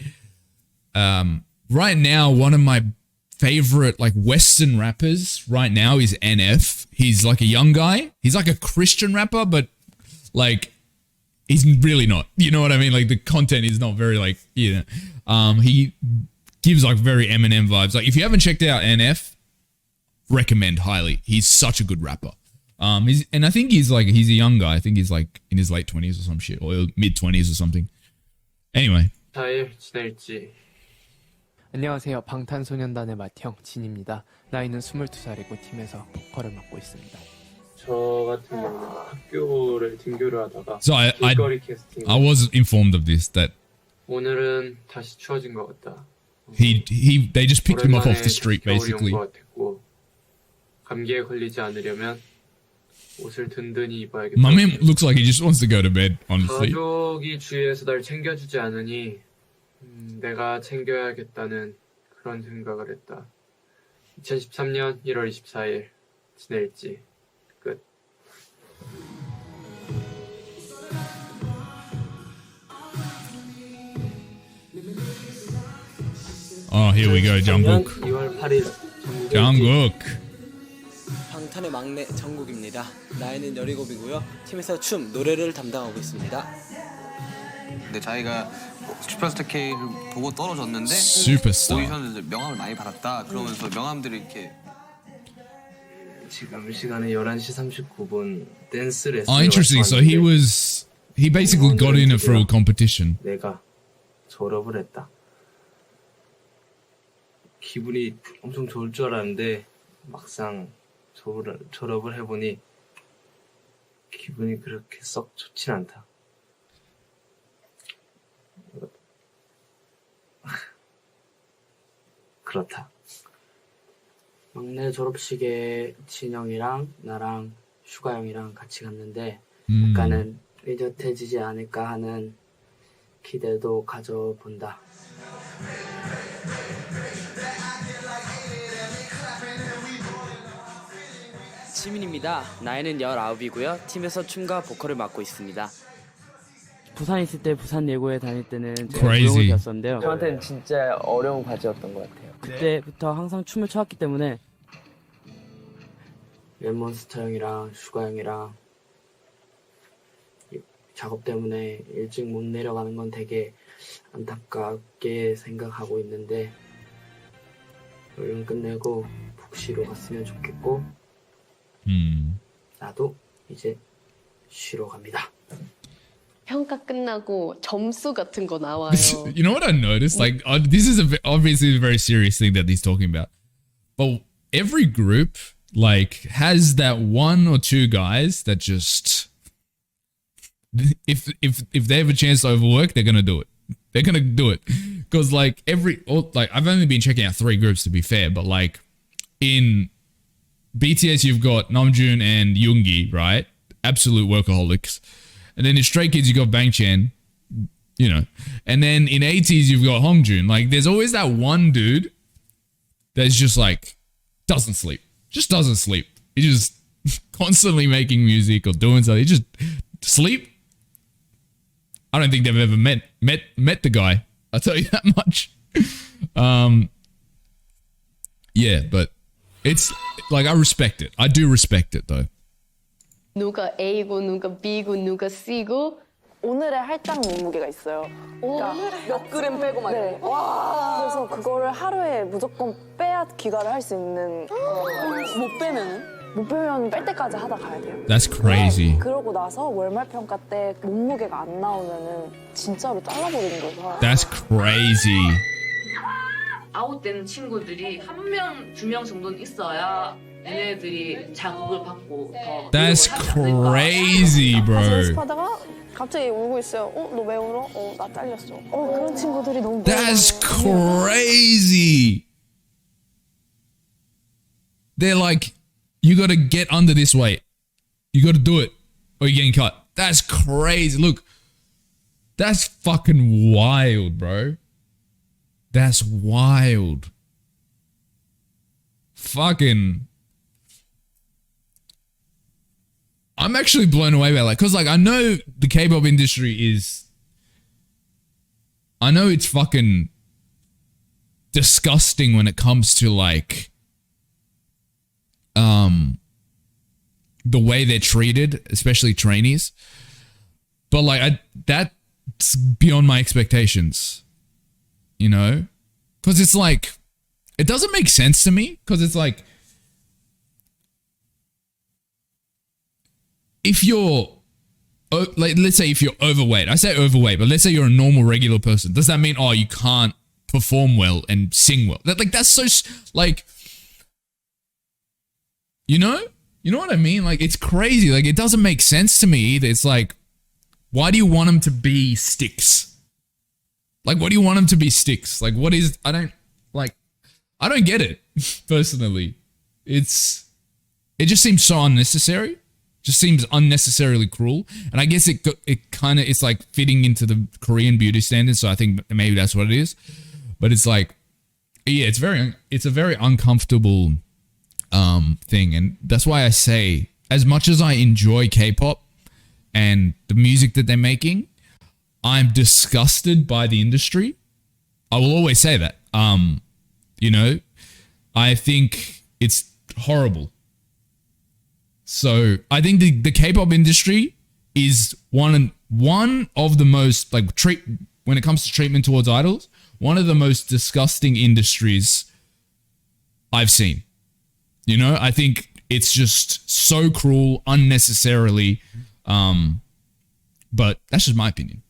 Right now, one of my favorite like Western rappers right now is NF. He's like a young guy. He's like a Christian rapper, but like, he's really not. You know what I mean? Like, the content is not very, like, he gives, like, very Eminem vibes. Like, if you haven't checked out NF, recommend highly. He's such a good rapper. And I think he's a young guy. I think he's, like, in his late 20s or some shit. Or mid-20s or something. Anyway. 잘 지낼지. 안녕하세요. 방탄소년단의 맏형 진입니다. 나이는 22살이고 팀에서 보컬을 맡고 있습니다. 저 같은 경우는 학교를 등교를 하다가 길거리 캐스팅. I was informed of this that 오늘은 다시 추워진 것 같다. they just picked him up off the street basically. 감기에 걸리지 않으려면 옷을 든든히 입어야겠다. My man looks like he just wants to go to bed, honestly. 가족이 주위에서 날 챙겨주지 않으니 내가 챙겨야겠다는 그런 생각을 했다. 2013년 1월 24일 지낼지. 끝. Oh, here we go, Jungkook. 2월 8일 Jungkook. 방탄의 막내 정국입니다. 나이는 17이고요. 팀에서 춤, 노래를 담당하고 있습니다. 근데 자기가 슈퍼스타 K를 보고 떨어졌는데 오디션에서 명함을 많이 받았다. 그러면서 명함들이 이렇게 지금 시간에 11시 39분 댄스 레슨. Oh, interesting. So he basically got in it for a competition. 내가 졸업을 했다. 기분이 엄청 좋을 줄 알았는데 막상 졸업을 해보니 기분이 그렇게 썩 좋진 않다. 그렇다. 막내 졸업식에 진영이랑 나랑 슈가 형이랑 같이 갔는데 약간은 의젓해지지 않을까 하는 기대도 가져본다. 시민입니다. 나이는 19이고요. 팀에서 춤과 보컬을 맡고 있습니다. 부산에 있을 때 부산 예고에 다닐 때는 제가 무용을 배웠었는데요. 저한테는 진짜 어려운 과제였던 것 같아요. 그때부터 항상 춤을 춰왔기 때문에 랩몬스터 형이랑 슈가 형이랑 작업 때문에 일찍 못 내려가는 건 되게 안타깝게 생각하고 있는데 얼른 끝내고 푹 쉬러 갔으면 좋겠고 나도 이제 쉬러 갑니다. 평가 끝나고 점수 같은 거 나와요. You know what I noticed? Like, this is obviously a very serious thing that he's talking about. But every group, like, has that one or two guys that just, if they have a chance to overwork, they're gonna do it. They're gonna do it because like I've only been checking out 3 groups to be fair, but like in BTS you've got Namjoon and Yoongi, right? Absolute workaholics. And then in Stray Kids, you got BANGTAN, you know. And then in ATEEZ, you've got Hongjoon. Like, there's always that one dude that's just like, doesn't sleep. Just doesn't sleep. He's just constantly making music or doing something. He just sleep, I don't think they've ever met the guy. I'll tell you that much. Yeah, but it's like I respect it. I do respect it though. 누가 A고 누가 B고 누가 C고 오늘의 할당 몸무게가 있어요. 그러니까 몇 그램 빼고 막 네. 와. 그래서 그거를 하루에 무조건 빼야 귀가를 할 수 있는 못 빼면 뺄 때까지 하다 가야 돼요. That's crazy. 그러고 나서 월말 평가 때 몸무게가 안 나오면은 진짜로 잘라버리는 거죠. That's crazy. 아웃되는 친구들이 한 명, 두 명 정도는 있어야 얘네들이 자극을 받고 더. That's crazy, bro. 연습하다가 갑자기 울고 있어요. 너 왜 울어? 나 잘렸어. 그런 친구들이 너무. That's crazy. They're like, you gotta get under this weight. You gotta do it, or you're getting cut. That's crazy. Look, that's fucking wild, bro. That's wild. Fucking. I'm actually blown away by that. Because, like, I know the K-pop industry is... I know it's fucking disgusting when it comes to, like... the way they're treated, especially trainees. But, like, that's beyond my expectations. You know? Because it's like... It doesn't make sense to me. Because it's like... If you're... like, let's say if you're overweight. I say overweight, but let's say you're a normal, regular person. Does that mean, oh, you can't perform well and sing well? That's so... Like... You know? You know what I mean? Like, it's crazy. Like, it doesn't make sense to me either. It's like, why do you want them to be sticks? Like, what do you want them to be sticks? Like, what is... I don't get it, personally. It just seems so unnecessary. Just seems unnecessarily cruel. And I guess it's like fitting into the Korean beauty standards. So I think maybe that's what it is. But it's like, yeah, it's a very uncomfortable thing. And that's why I say, as much as I enjoy K-pop and the music that they're making, I'm disgusted by the industry. I will always say that. You know, I think it's horrible. So I think the K-pop industry is one of the most, like, when it comes to treatment towards idols, one of the most disgusting industries I've seen. You know, I think it's just so cruel, unnecessarily. But that's just my opinion.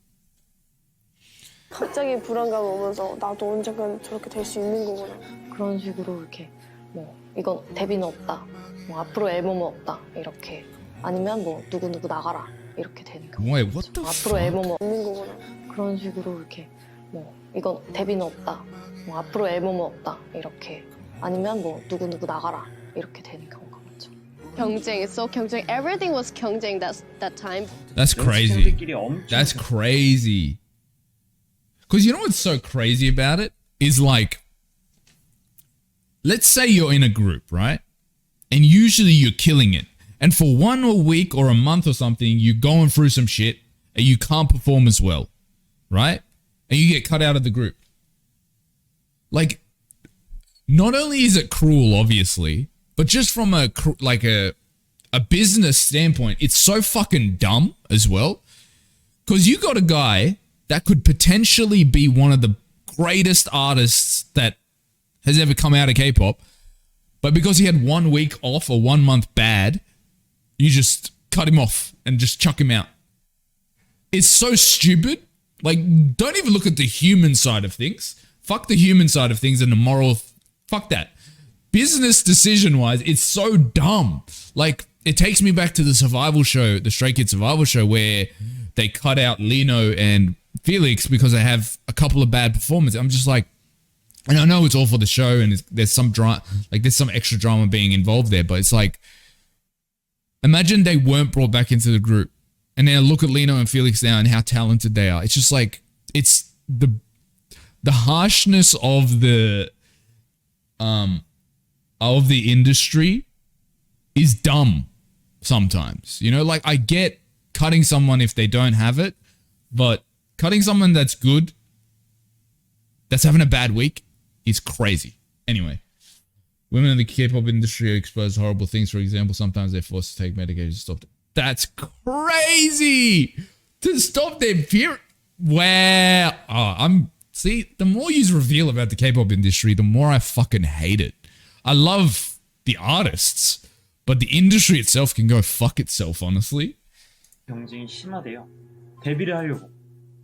갑자기 불안감 오면서 나도 언젠간 저렇게 될 수 있는 거구나. 그런 식으로 이렇게 뭐 이건 데뷔는 없다. 뭐 앞으로 앨범은 없다. 이렇게 아니면 뭐 누구 나가라. 이렇게 되는 거. Wait, what the 앞으로 fuck? 앨범은 없는 거구나. 그런 식으로 이렇게 뭐 이건 데뷔는 없다. 뭐 앞으로 앨범은 없다. 이렇게 아니면 뭐 누구 나가라. 이렇게 되는 경우가 많죠. 경쟁, it's so 경쟁. Everything was 경쟁 that time. That's crazy. That's crazy. Because you know what's so crazy about it? Is like, let's say you're in a group, right? And usually you're killing it. And for 1 week or a month or something, you're going through some shit and you can't perform as well, right? And you get cut out of the group. Like, not only is it cruel, obviously, but just from a business standpoint, it's so fucking dumb as well. Because you got a guy that could potentially be one of the greatest artists that has ever come out of K-pop. But because he had 1 week off or 1 month bad, you just cut him off and just chuck him out. It's so stupid. Like, don't even look at the human side of things. Fuck the human side of things and the moral. Fuck that. Business decision-wise, it's so dumb. Like, it takes me back to the survival show, the Stray Kids survival show, where they cut out Lino and Felix because they have a couple of bad performances. I'm just like, and I know it's all for the show and there's some drama, like there's some extra drama being involved there, but it's like, imagine they weren't brought back into the group and then look at Lino and Felix now and how talented they are. It's just like, it's the harshness of the industry is dumb sometimes, you know, like I get cutting someone if they don't have it, but cutting someone that's good, that's having a bad week, is crazy. Anyway, women in the K-pop industry are exposed to horrible things. For example, sometimes they're forced to take medication to stop them. That's crazy! To stop their period. Wow. See, the more you reveal about the K-pop industry, the more I fucking hate it. I love the artists, but the industry itself can go fuck itself, honestly. 경쟁이 심하대요. 데뷔를 하려고.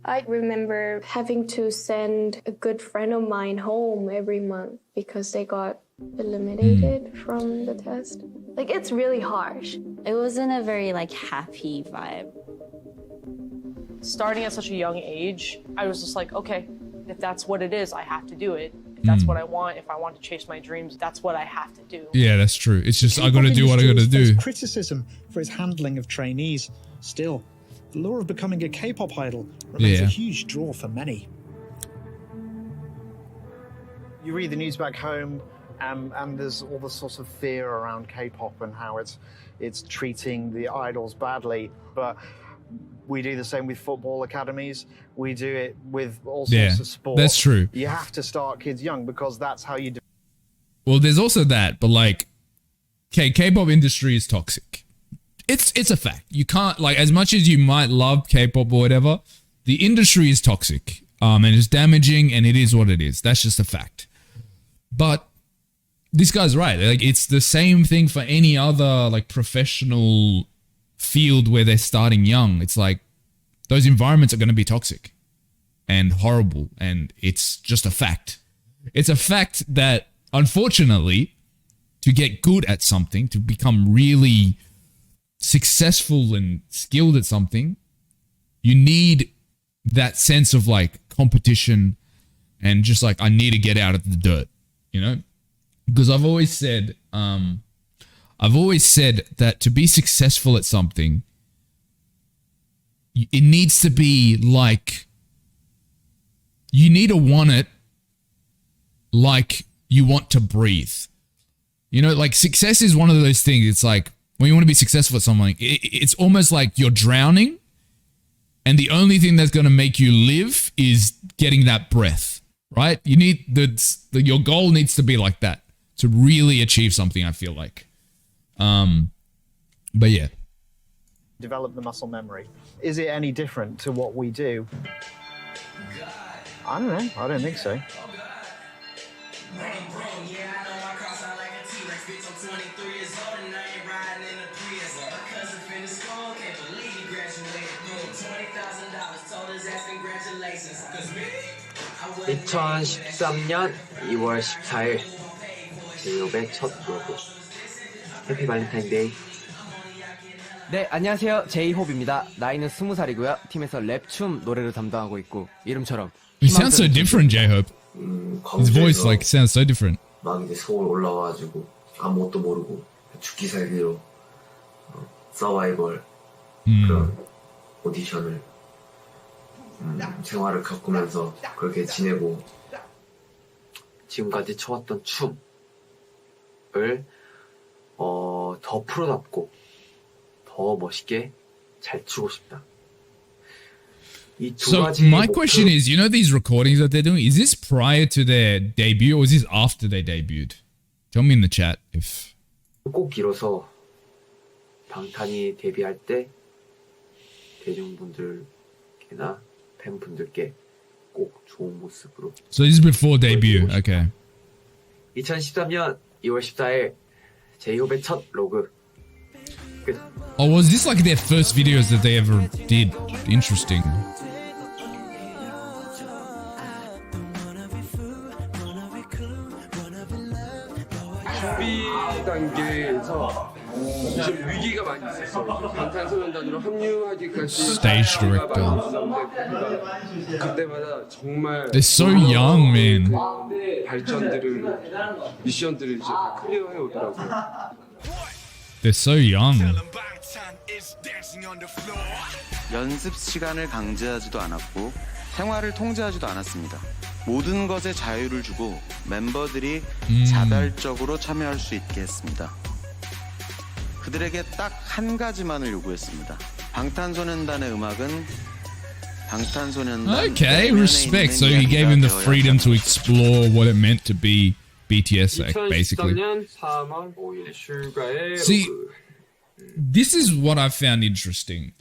I remember having to send a good friend of mine home every month because they got eliminated from the test. Like, it's really harsh. It wasn't a very happy vibe. Starting at such a young age, I was just like, okay, if that's what it is, I have to do it. If that's what I want, if I want to chase my dreams, that's what I have to do. Yeah, that's true. It's just, I gotta do what I gotta do. Criticism for its handling of trainees. Still, the lure of becoming a K-pop idol remains a huge draw for many. You read the news back home, and there's all the sort of fear around K-pop and how it's treating the idols badly. But we do the same with football academies. We do it with all sorts of sports. That's true. You have to start kids young because that's how you do. Well, there's also that, but K-pop industry is toxic. It's a fact. You can't, as much as you might love K-pop or whatever, the industry is toxic. And it's damaging, and it is what it is. That's just a fact. But this guy's right. It's the same thing for any other professional field where they're starting young. It's those environments are going to be toxic and horrible, and it's just a fact. It's a fact that, unfortunately, to get good at something, to become really successful and skilled at something, you need that sense of competition and just I need to get out of the dirt, because I've always said that to be successful at something, it needs to be you need to want it like you want to breathe. Success is one of those things. It's when you want to be successful at something, it's almost like you're drowning, and the only thing that's going to make you live is getting that breath, right? You need your goal needs to be like that to really achieve something, I feel like. But yeah. Develop the muscle memory. Is it any different to what we do? I don't know. I don't think so. (2013년 2월 14일) 제이홉의 첫 로고. 해피 발렌타인데이. 네, 안녕하세요. 제이홉입니다. 나이는 20살이고요. 팀에서 랩, 춤, 노래를 담당하고 있고 이름처럼. He sounds so different, J-Hope. His voice sounds so different. 막 이제 서울 올라와가지고 아무것도 모르고 죽기 살기로 서바이벌 그런 오디션을 생활을 겪으면서 그렇게 지내고 지금까지 춰왔던 춤을 더 프로답고 더 멋있게 잘 추고 싶다. So my question is, these recordings that they're doing, is this prior to their debut or is this after they debuted? Tell me in the chat if. 꼭 이뤄서 방탄이 데뷔할 때 대중분들께나 팬분들께 꼭 좋은 모습으로. So this is before debut, okay. 2013년 2월 14일 제이홉의 첫 로그. 끝. Oh, was this their first videos that they ever did? Interesting. 준비 단계에서 좀 위기가 많이 있었어요. 방탄소년단으로 합류하기까지 Stage director. 그때마다 정말 They're so young, man. 발전들을 미션들을 이제 다 클리어해 오더라고요. They're so young. 연습 시간을 강제하지도 않았고 생활을 통제하지도 않았습니다. 모든 것에 자유를 주고 멤버들이 자발적으로 참여할 수 있게 했습니다. 그들에게 딱 한 가지만을 요구했습니다. 방탄소년단의 음악은 방탄소년단 Okay, respect. So he gave him the freedom to explore what it meant to be BTS, basically. 2013년 3월 5일 슈가의 See, 로그. this is what I found interesting.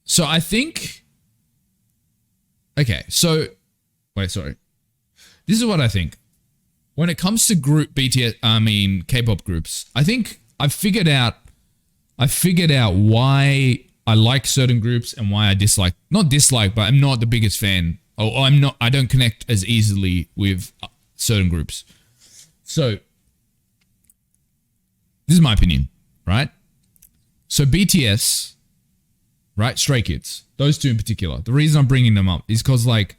So I think. Okay, so wait, sorry. This is what I think. When it comes to K-pop groups, I think I figured out why I like certain groups and why I dislike. Not dislike, but I'm not the biggest fan. Or I don't connect as easily with certain groups. So, this is my opinion, right? So BTS, right? Stray Kids, those two in particular. The reason I'm bringing them up is because, like,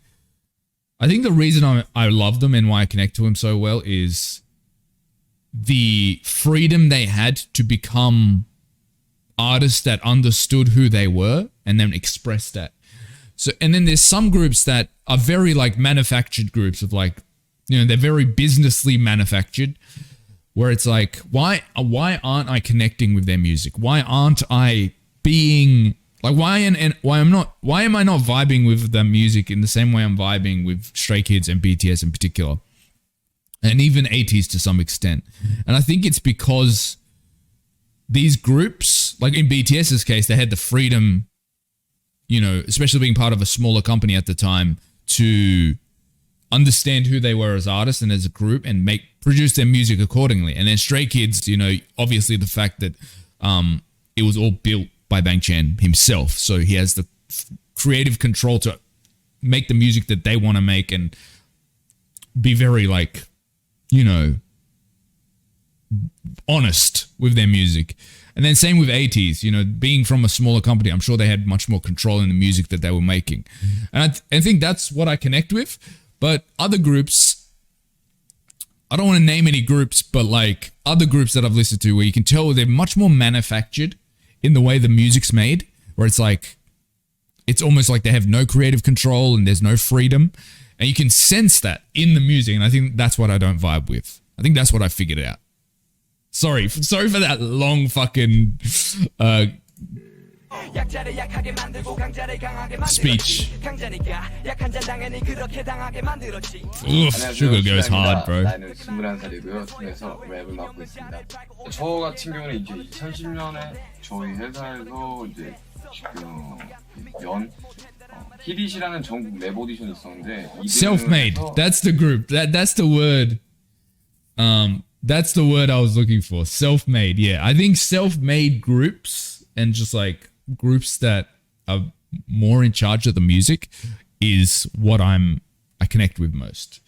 I think the reason I love them and why I connect to them so well is the freedom they had to become artists that understood who they were and then express that. So, and then there's some groups that are very like manufactured groups of like, you know, they're very businessly manufactured, where it's like, why aren't I connecting with their music? Why aren't I being like, why am I not vibing with the music in the same way I'm vibing with Stray Kids and BTS in particular, and even 80s to some extent? And I think it's because these groups, like in BTS's case, they had the freedom, you know, especially being part of a smaller company at the time, to understand who they were as artists and as a group and produce their music accordingly. And then Stray Kids, you know, obviously the fact that it was all built by BANGTAN himself, so he has the creative control to make the music that they want to make and be very, like, you know, honest with their music. And then same with 80s, you know, being from a smaller company, I'm sure they had much more control in the music that they were making. And I think that's what I connect with. But other groups, I don't want to name any groups, but like other groups that I've listened to where you can tell they're much more manufactured in the way the music's made, where it's like, it's almost like they have no creative control and there's no freedom. And you can sense that in the music. And I think that's what I don't vibe with. I think that's what I figured out. Sorry for that long fucking speech. Oof, Sugar goes hard, bro. 나이는 21살이고요. 팀에서 랩을 맡고 있습니다. 저 같은 경우는 이제 2010년에 저희 회사에서 이제 지금 히릿이라는 전국 랩 오디션이 있었는데 Self-made. That's the group. That's the word. That's the word I was looking for. Self-made. Yeah, I think self-made groups and just like groups that are more in charge of the music is what I connect with most.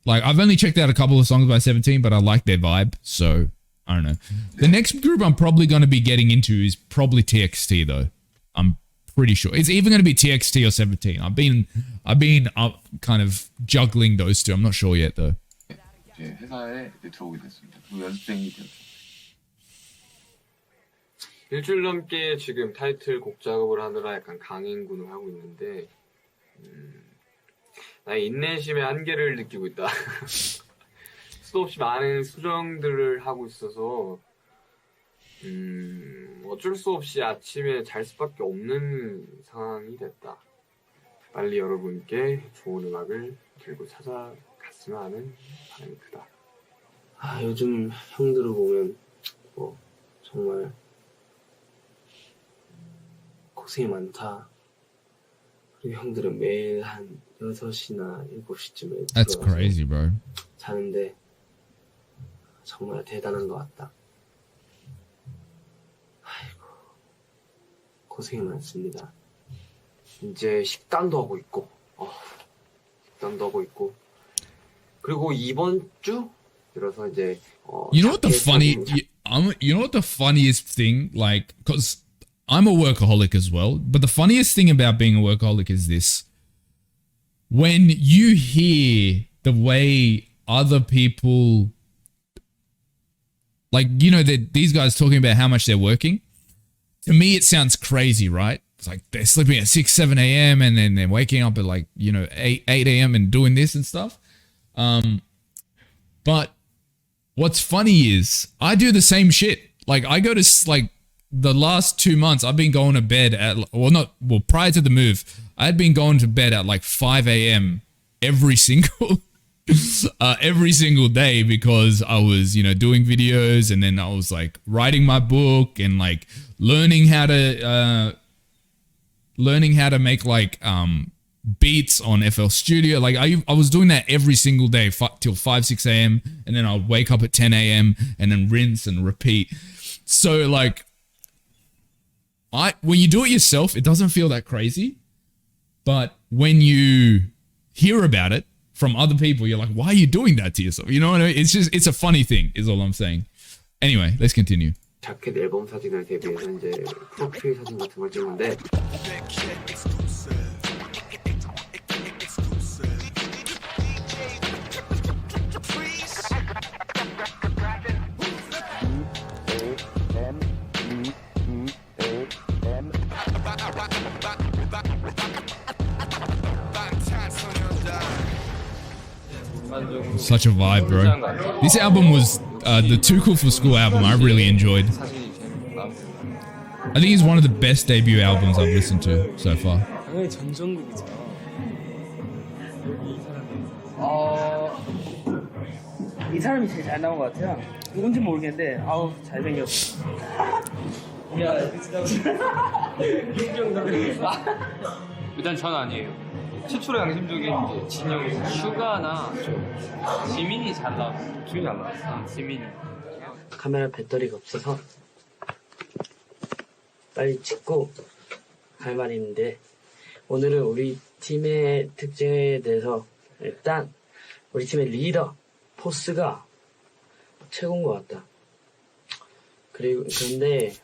Like I've only checked out a couple of songs by 17, but I like their vibe. So I don't know. The next group I'm probably going to be getting into is probably TXT though. I'm pretty sure it's either going to be TXT or 17. I've been kind of juggling those two. I'm not sure yet though. 회사에 들어오게 됐습니다. 그 연습생이 되었습니다. 일주일 넘게 지금 타이틀 곡 작업을 하느라 약간 강행군을 하고 있는데 나의 인내심의 한계를 느끼고 있다. 수도 없이 많은 수정들을 하고 있어서 어쩔 수 없이 아침에 잘 수밖에 없는 상황이 됐다. 빨리 여러분께 좋은 음악을 들고 찾아갔으면 하는 바람이 크다. 요즘 형들을 보면 정말 고생이 많다. 그리고 형들은 매일 한 6시나 7시쯤에 That's crazy, bro. 자는데 정말 대단한 것 같다. 아이고, 고생이 많습니다. 이제 식단도 하고 있고 그리고 이번 주 들어서 이제 You know what the funniest thing, like, because I'm a workaholic as well, but the funniest thing about being a workaholic is this. When you hear the way other people, like, you know, these guys talking about how much they're working, to me it sounds crazy, right? It's like they're sleeping at 6, 7 a.m. and then they're waking up at like, you know, 8 a.m. and doing this and stuff. But what's funny is I do the same shit. Like I go to, like, the last 2 months, I've been going to bed at, prior to the move, I had been going to bed at like 5 a.m. every single day because I was, doing videos, and then I was like writing my book and like learning how to make like beats on FL Studio. Like I was doing that every single day till 5-6 a.m. and then I'll wake up at 10 a.m. and then rinse and repeat. So like when you do it yourself, it doesn't feel that crazy, but when you hear about it from other people, you're like, why are you doing that to yourself? You know what I mean? It's a funny thing is all I'm saying. Anyway, let's continue. 자켓 앨범 사진을 대비해서 이제 프로필 사진 같은 걸 찍는데 Such a vibe, bro. This album was the Too Cool for School album. I really enjoyed. I think it's one of the best debut albums I've listened to so far. 이 사람이 제일 잘 나온 것 같아요. 누군지 모르겠는데 아우 잘생겼어. 일단 전 아니에요. 최초로 양심적인 이제 진영이 슈가나 지민이 잘 나왔어. 기억이 안 나. 지민이. 카메라 배터리가 없어서 빨리 찍고 할 말이 있는데 오늘은 우리 팀의 특징에 대해서 일단 우리 팀의 리더 포스가 최고인 것 같다. 그런데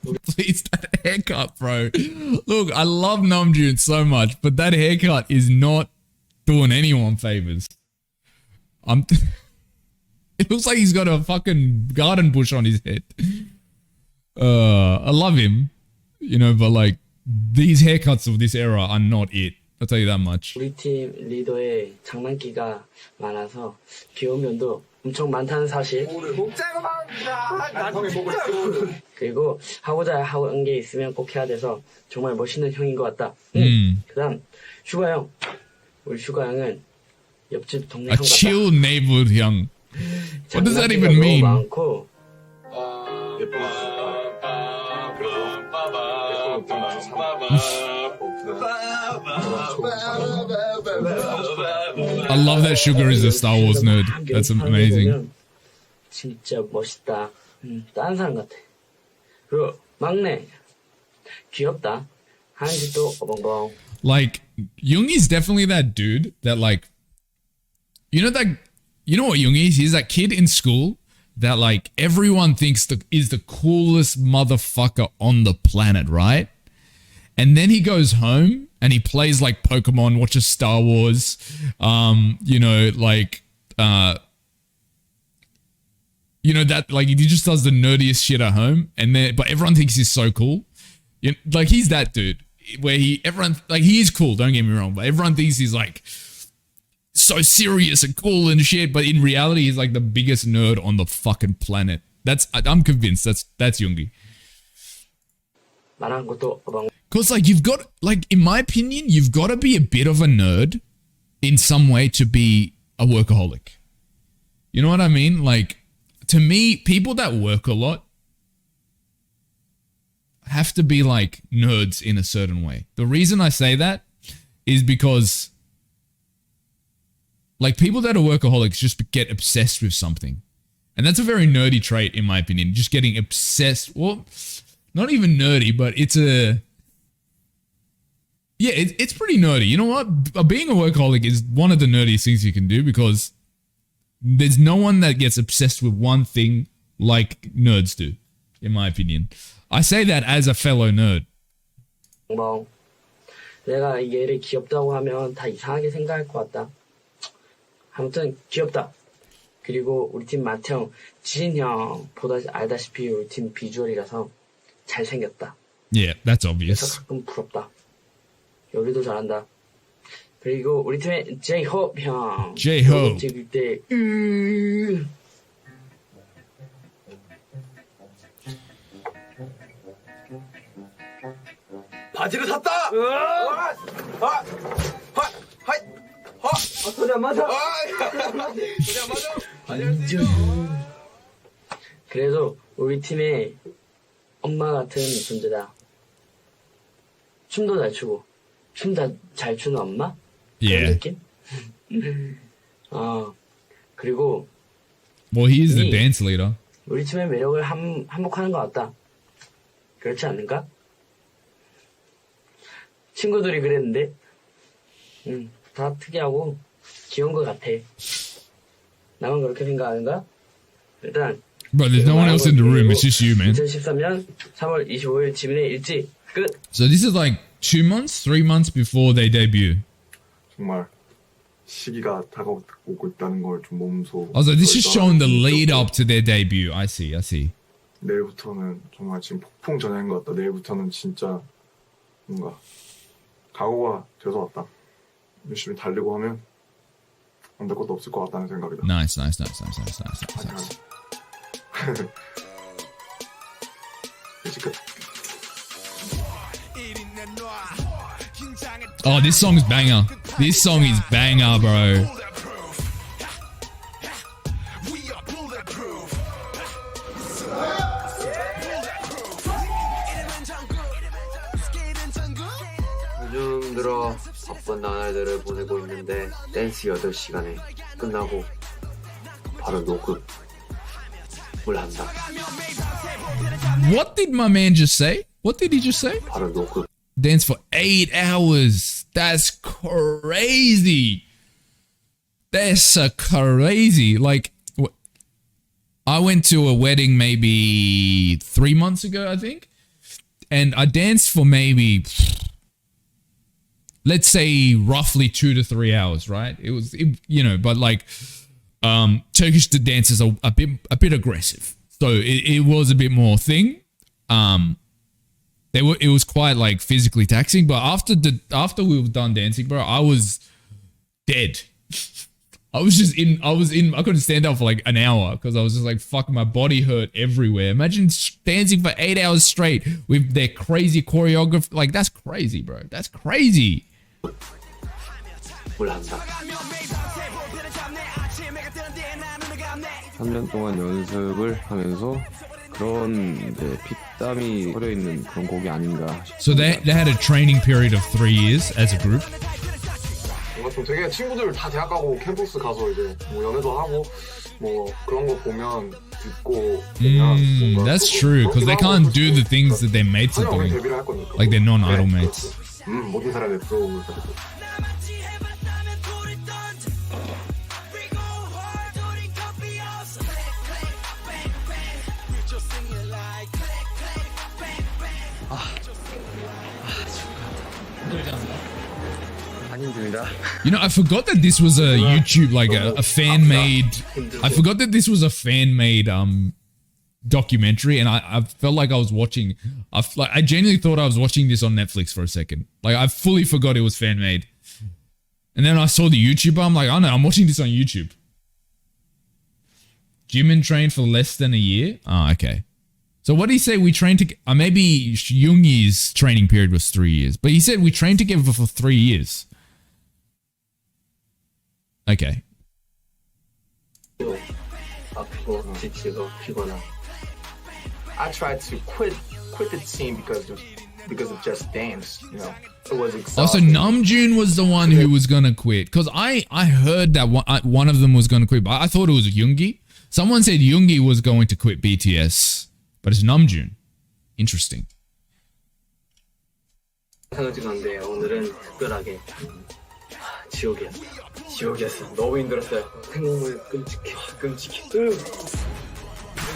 Please, that haircut, bro. Look, I love Namjoon so much, but that haircut is not doing anyone favors. It looks like he's got a fucking garden bush on his head. I love him, but like these haircuts of this era are not it. I'll tell you that much. 우리 팀 리더의 장난기가 많아서 귀여운 면도 엄청 많다는 사실. 그리고 하고자 하는 게 있으면 꼭 해야 돼서 정말 멋있는 형인 것 같다. 그다음 슈가 형. 우리 슈가 형은 옆집 동네 형 같다. A chill neighborhood young. What does that even mean? 많고, I love that Sugar is a Star Wars nerd. That's amazing. 진짜 멋있다. 다른 사람 같아. 그리고 막내 귀엽다. 하는 짓도 어벙벙. Like Jung is definitely that dude that like, you know what Jung is? He's that kid in school that like everyone thinks is the coolest motherfucker on the planet, right? And then he goes home and he plays like Pokemon, watches Star Wars, that like he just does the nerdiest shit at home, but everyone thinks he's so cool. Like he's that dude where he is cool, don't get me wrong, but everyone thinks he's like so serious and cool and shit, but in reality he's like the biggest nerd on the fucking planet. I'm convinced that's Yoongi. Because like you've got, like in my opinion, you've got to be a bit of a nerd in some way to be a workaholic. You know what I mean? Like to me, people that work a lot have to be like nerds in a certain way. The reason I say that is because like people that are workaholics just get obsessed with something. And that's a very nerdy trait in my opinion. Just getting obsessed. Well, not even nerdy, but it's pretty nerdy. You know what? Being a workaholic is one of the nerdiest things you can do because there's no one that gets obsessed with one thing like nerds do, in my opinion. I say that as a fellow nerd. 내가 얘를 귀엽다고 하면 다 이상하게 생각할 것 같다. 아무튼 귀엽다. 그리고 우리 팀 마태형, 지인 형보다 알다시피 우리 팀 비주얼이라서 잘생겼다. Yeah, that's obvious. 그래서 가끔 부럽다. 요리도 잘한다. 그리고 우리 팀의 J-Hope 형. J-Hope. 찍을 때 바지를 샀다. 소리 안 맞아. 그래도 우리 팀에 엄마 같은 존재다. 춤도 잘 추고 춤 잘 추는 엄마? Yeah. 그런 느낌? 그리고 Well, he is the dance leader. 우리 팀의 매력을 한몫하는 것 같다. 그렇지 않는가? 친구들이 그랬는데 다 특이하고 귀여운 것 같아. 나만 그렇게 생각하는가? 일단 Bro, there's no one else in the room. It's just you, man. 2013년 3월 25일 지민의 일지 끝. So this is like 2 months, 3 months before they debut. 정말 시기가 다가오고 있다는 걸 좀 몸소. So this is showing the lead up to their debut. I see. 내일부터는 정말 지금 폭풍 전야인 것 같다. 내일부터는 진짜 뭔가 각오가 돼서 왔다. 열심히 달리고 하면 안 될 것도 없을 것 같다는 생각이다. Nice. 이제 끝. Oh, this song's banger. This song is banger, bro. 요즘 들어 바쁜 나날들을 보내고 있는데 댄스 8시간에 끝나고 바로 녹음을 한다. What did my man just say? What did he just say? 바로 녹음. Dance for 8 hours. That's crazy. That's crazy. Like, I went to a wedding maybe 3 months ago, I think. And I danced for maybe, let's say roughly 2 to 3 hours, right? But like, Turkish dancers are a bit aggressive. So it was a bit more thing. It was quite like physically taxing, but after we were done dancing, bro, I was dead. I couldn't stand up for like an hour because I was just like, fuck, my body hurt everywhere. Imagine dancing for 8 hours straight with their crazy choreography. Like, that's crazy, bro. That's crazy. 3년 동안 연습을 하면서 그런 이제 핏땀이 서려 있는 그런 곡이 아닌가. So they had a training period of 3 years as a group. 뭔가 좀 되게 친구들 다 대학 가고 캠퍼스 가서 이제 뭐 연애도 하고 뭐 그런 거 보면 듣고 보면 That's true because they can't do the things that their mates are doing. Like their non-idol mates. 모든 사람의 부러움을 가지고. You know, I forgot that this was a YouTube, like a fan-made. I forgot that this was a fan-made documentary, and I felt like I was watching. I genuinely thought I was watching this on Netflix for a second. Like I fully forgot it was fan-made, and then I saw the YouTuber. I'm like, oh no, I'm watching this on YouTube. Jimin trained for less than a year. Oh, okay. So what did he say? We trained to maybe Yoongi's training period was 3 years, but he said we trained together for 3 years. Okay. I tried to quit the team because of just dance, you know. It was exhausting. Oh, so Namjoon was the one who was gonna quit because I heard that one of them was gonna quit, but I thought it was Yoongi. Someone said Yoongi was going to quit BTS, but it's Namjoon. Interesting. 상어지건데 오늘은 특별하게 지옥이었어. 너무 힘들었어요. 생각만 끔찍해.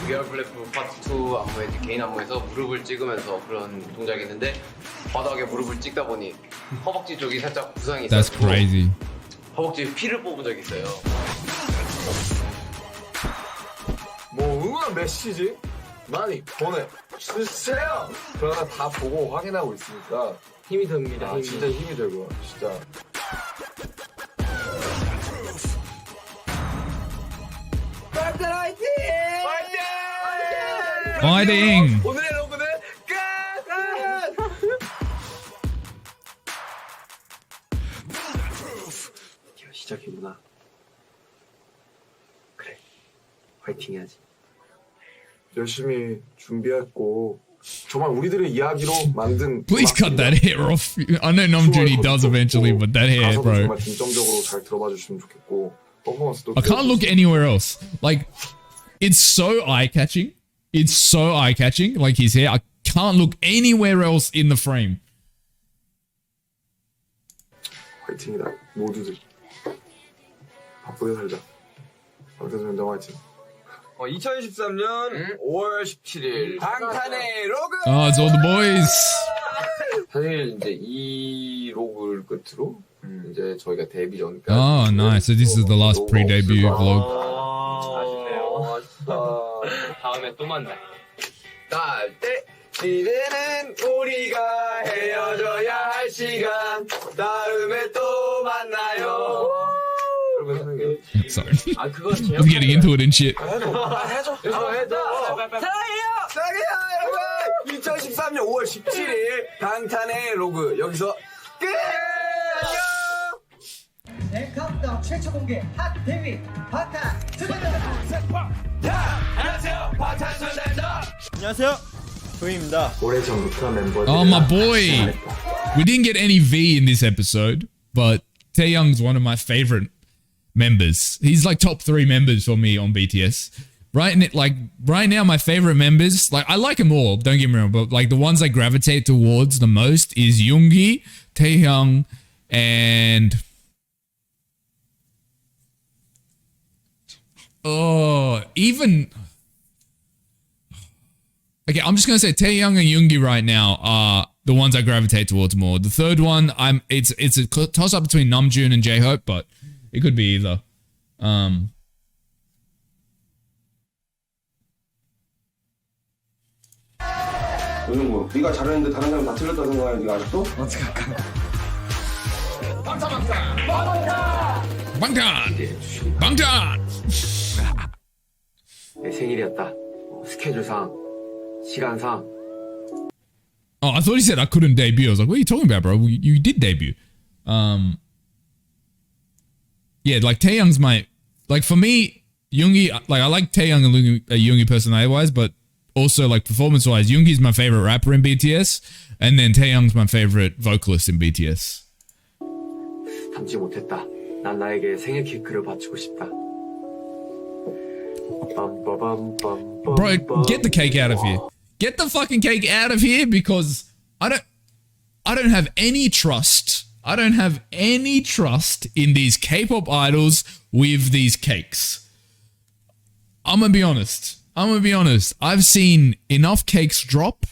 6개월 블랙프루프 파트 2 안무에 개인 안무에서 무릎을 찍으면서 그런 동작이 있는데 바닥에 무릎을 찍다 보니 허벅지 쪽이 살짝 부상이 있어서 That's crazy. 허벅지에 피를 뽑은 적이 있어요. 뭐 응원 메시지 많이 보내주세요. 그러나 다 보고 확인하고 있으니까 힘이 됩니다. 아, 진짜 힘이 되고 진짜. 뱅탄 화이팅! Fighting. 오늘의 녹음은 끝! 시작이구나. 그래, 화이팅 해야지. 열심히 준비했고 정말 우리들의 이야기로 만든 Please cut that hair off. I know Namjoon does eventually, but that hair, 가사도 bro. 정말 중점적으로 잘 들어봐 주시면 좋겠고 퍼포먼스도 I can't look anywhere else. Like, it's so eye-catching. It's so eye-catching. Like his hair. I can't look anywhere else in the frame. 화이팅이다 모두들 바쁘게 살자. 방탄소년단 화이팅. 2013년 5월 17일 방탄의 로그. Oh, it's all the boys. 사실 이제 이 로그를 끝으로 이제 저희가 데뷔 전까지. Oh, nice. So this is the last pre-debut vlog. 아쉽네요. 다음에 또 만나. 딸때 이제는 우리가 헤어져야 할 시간. 다음에 또 만나요. Sorry. I was getting into it and shit. 사랑해요 여러분. 2013년 5월 17일 방탄의 로그 여기서 끝. 안녕. 카운트다운 최초 공개 핫 데뷔 방탄소년단. 안녕하세요 방탄소년단. 안녕하세요 조이입니다. 오래전부터 멤버들. Oh, my boy. We didn't get any V in this episode, but Taehyung's one of my favorite members. He's like top 3 members for me on BTS. Right now, my favorite members, like I like them all, don't get me wrong, but like the ones I gravitate towards the most is Yoongi, Taehyung, and even okay, I'm just gonna say Taehyung and Yoongi right now are the ones I gravitate towards more. The third one, it's a toss up between Namjoon and J-Hope, but it could be either. 요즘 뭐 네가 잘했는데 다른 사람 다 틀렸다 생각하는 네가 아직도? 어떻게 할까? 방탄! 내 생일이었다. 스케줄상, 시간상. Oh, I thought he said I couldn't debut. I was like, what are you talking about, bro? You did debut. Yeah, like Taehyung's like for me, Yoongi, like I like Taehyung and Yoongi personality-wise, but also like performance-wise, Yoongi's my favorite rapper in BTS, and then Taehyung's my favorite vocalist in BTS. 담지 못했다. 난 나에게 생일 케이크를 바치고 싶다. Bro, get the cake out of here. Get the fucking cake out of here because I don't have any trust. I don't have any trust in these K-pop idols with these cakes. I'm gonna be honest. I've seen enough cakes drop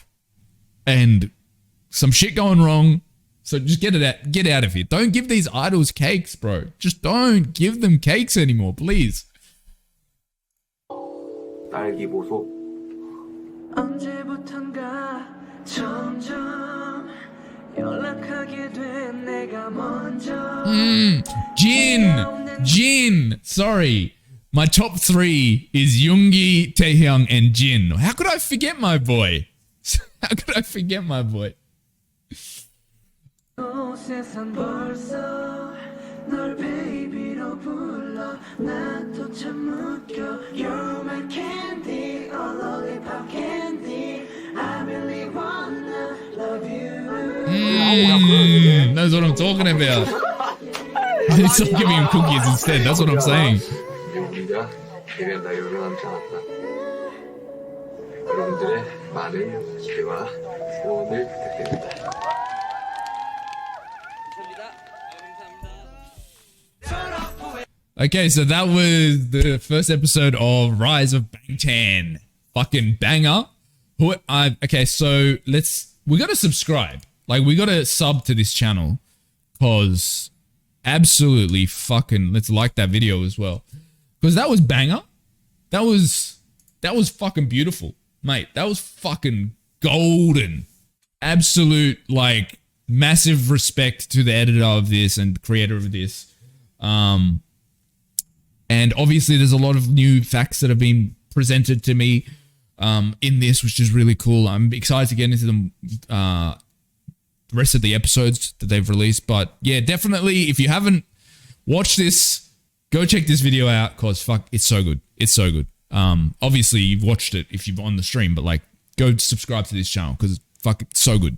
and some shit going wrong. So just get out of here. Don't give these idols cakes, bro. Just don't give them cakes anymore, please. 딸기 보소. 언제부턴가 점점 연락하게 된 내가 먼저. Jin. Sorry. My top 3 is Yoongi, Taehyung, and Jin. How could I forget my boy? 세상 벌써 널 베이비로 불러 나도 참 웃겨 You're my candy, a lollipop candy I really wanna love you. That's what I'm talking about. Stop giving him cookies instead. That's what I'm saying. 우리가 데뷔한다 열흘 남지 않았다. 여러분들의 많은 기대와 응원을 부탁드립니다. Okay, so that was the first episode of Rise of BANGTAN. Fucking banger. Okay, so we gotta subscribe. Like, we gotta sub to this channel. Cause absolutely fucking, let's like that video as well. Cause that was banger. That was fucking beautiful. Mate, that was fucking golden. Absolute, like, massive respect to the editor of this and creator of this. And obviously there's a lot of new facts that have been presented to me in this, which is really cool. I'm excited to get into the rest of the episodes that they've released. But yeah, definitely, if you haven't watch this. Go check this video out because fuck, it's so good. It's so good. Obviously you've watched it if you've on the stream, but like go subscribe to this channel because fuck, it's so good.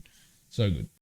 So good.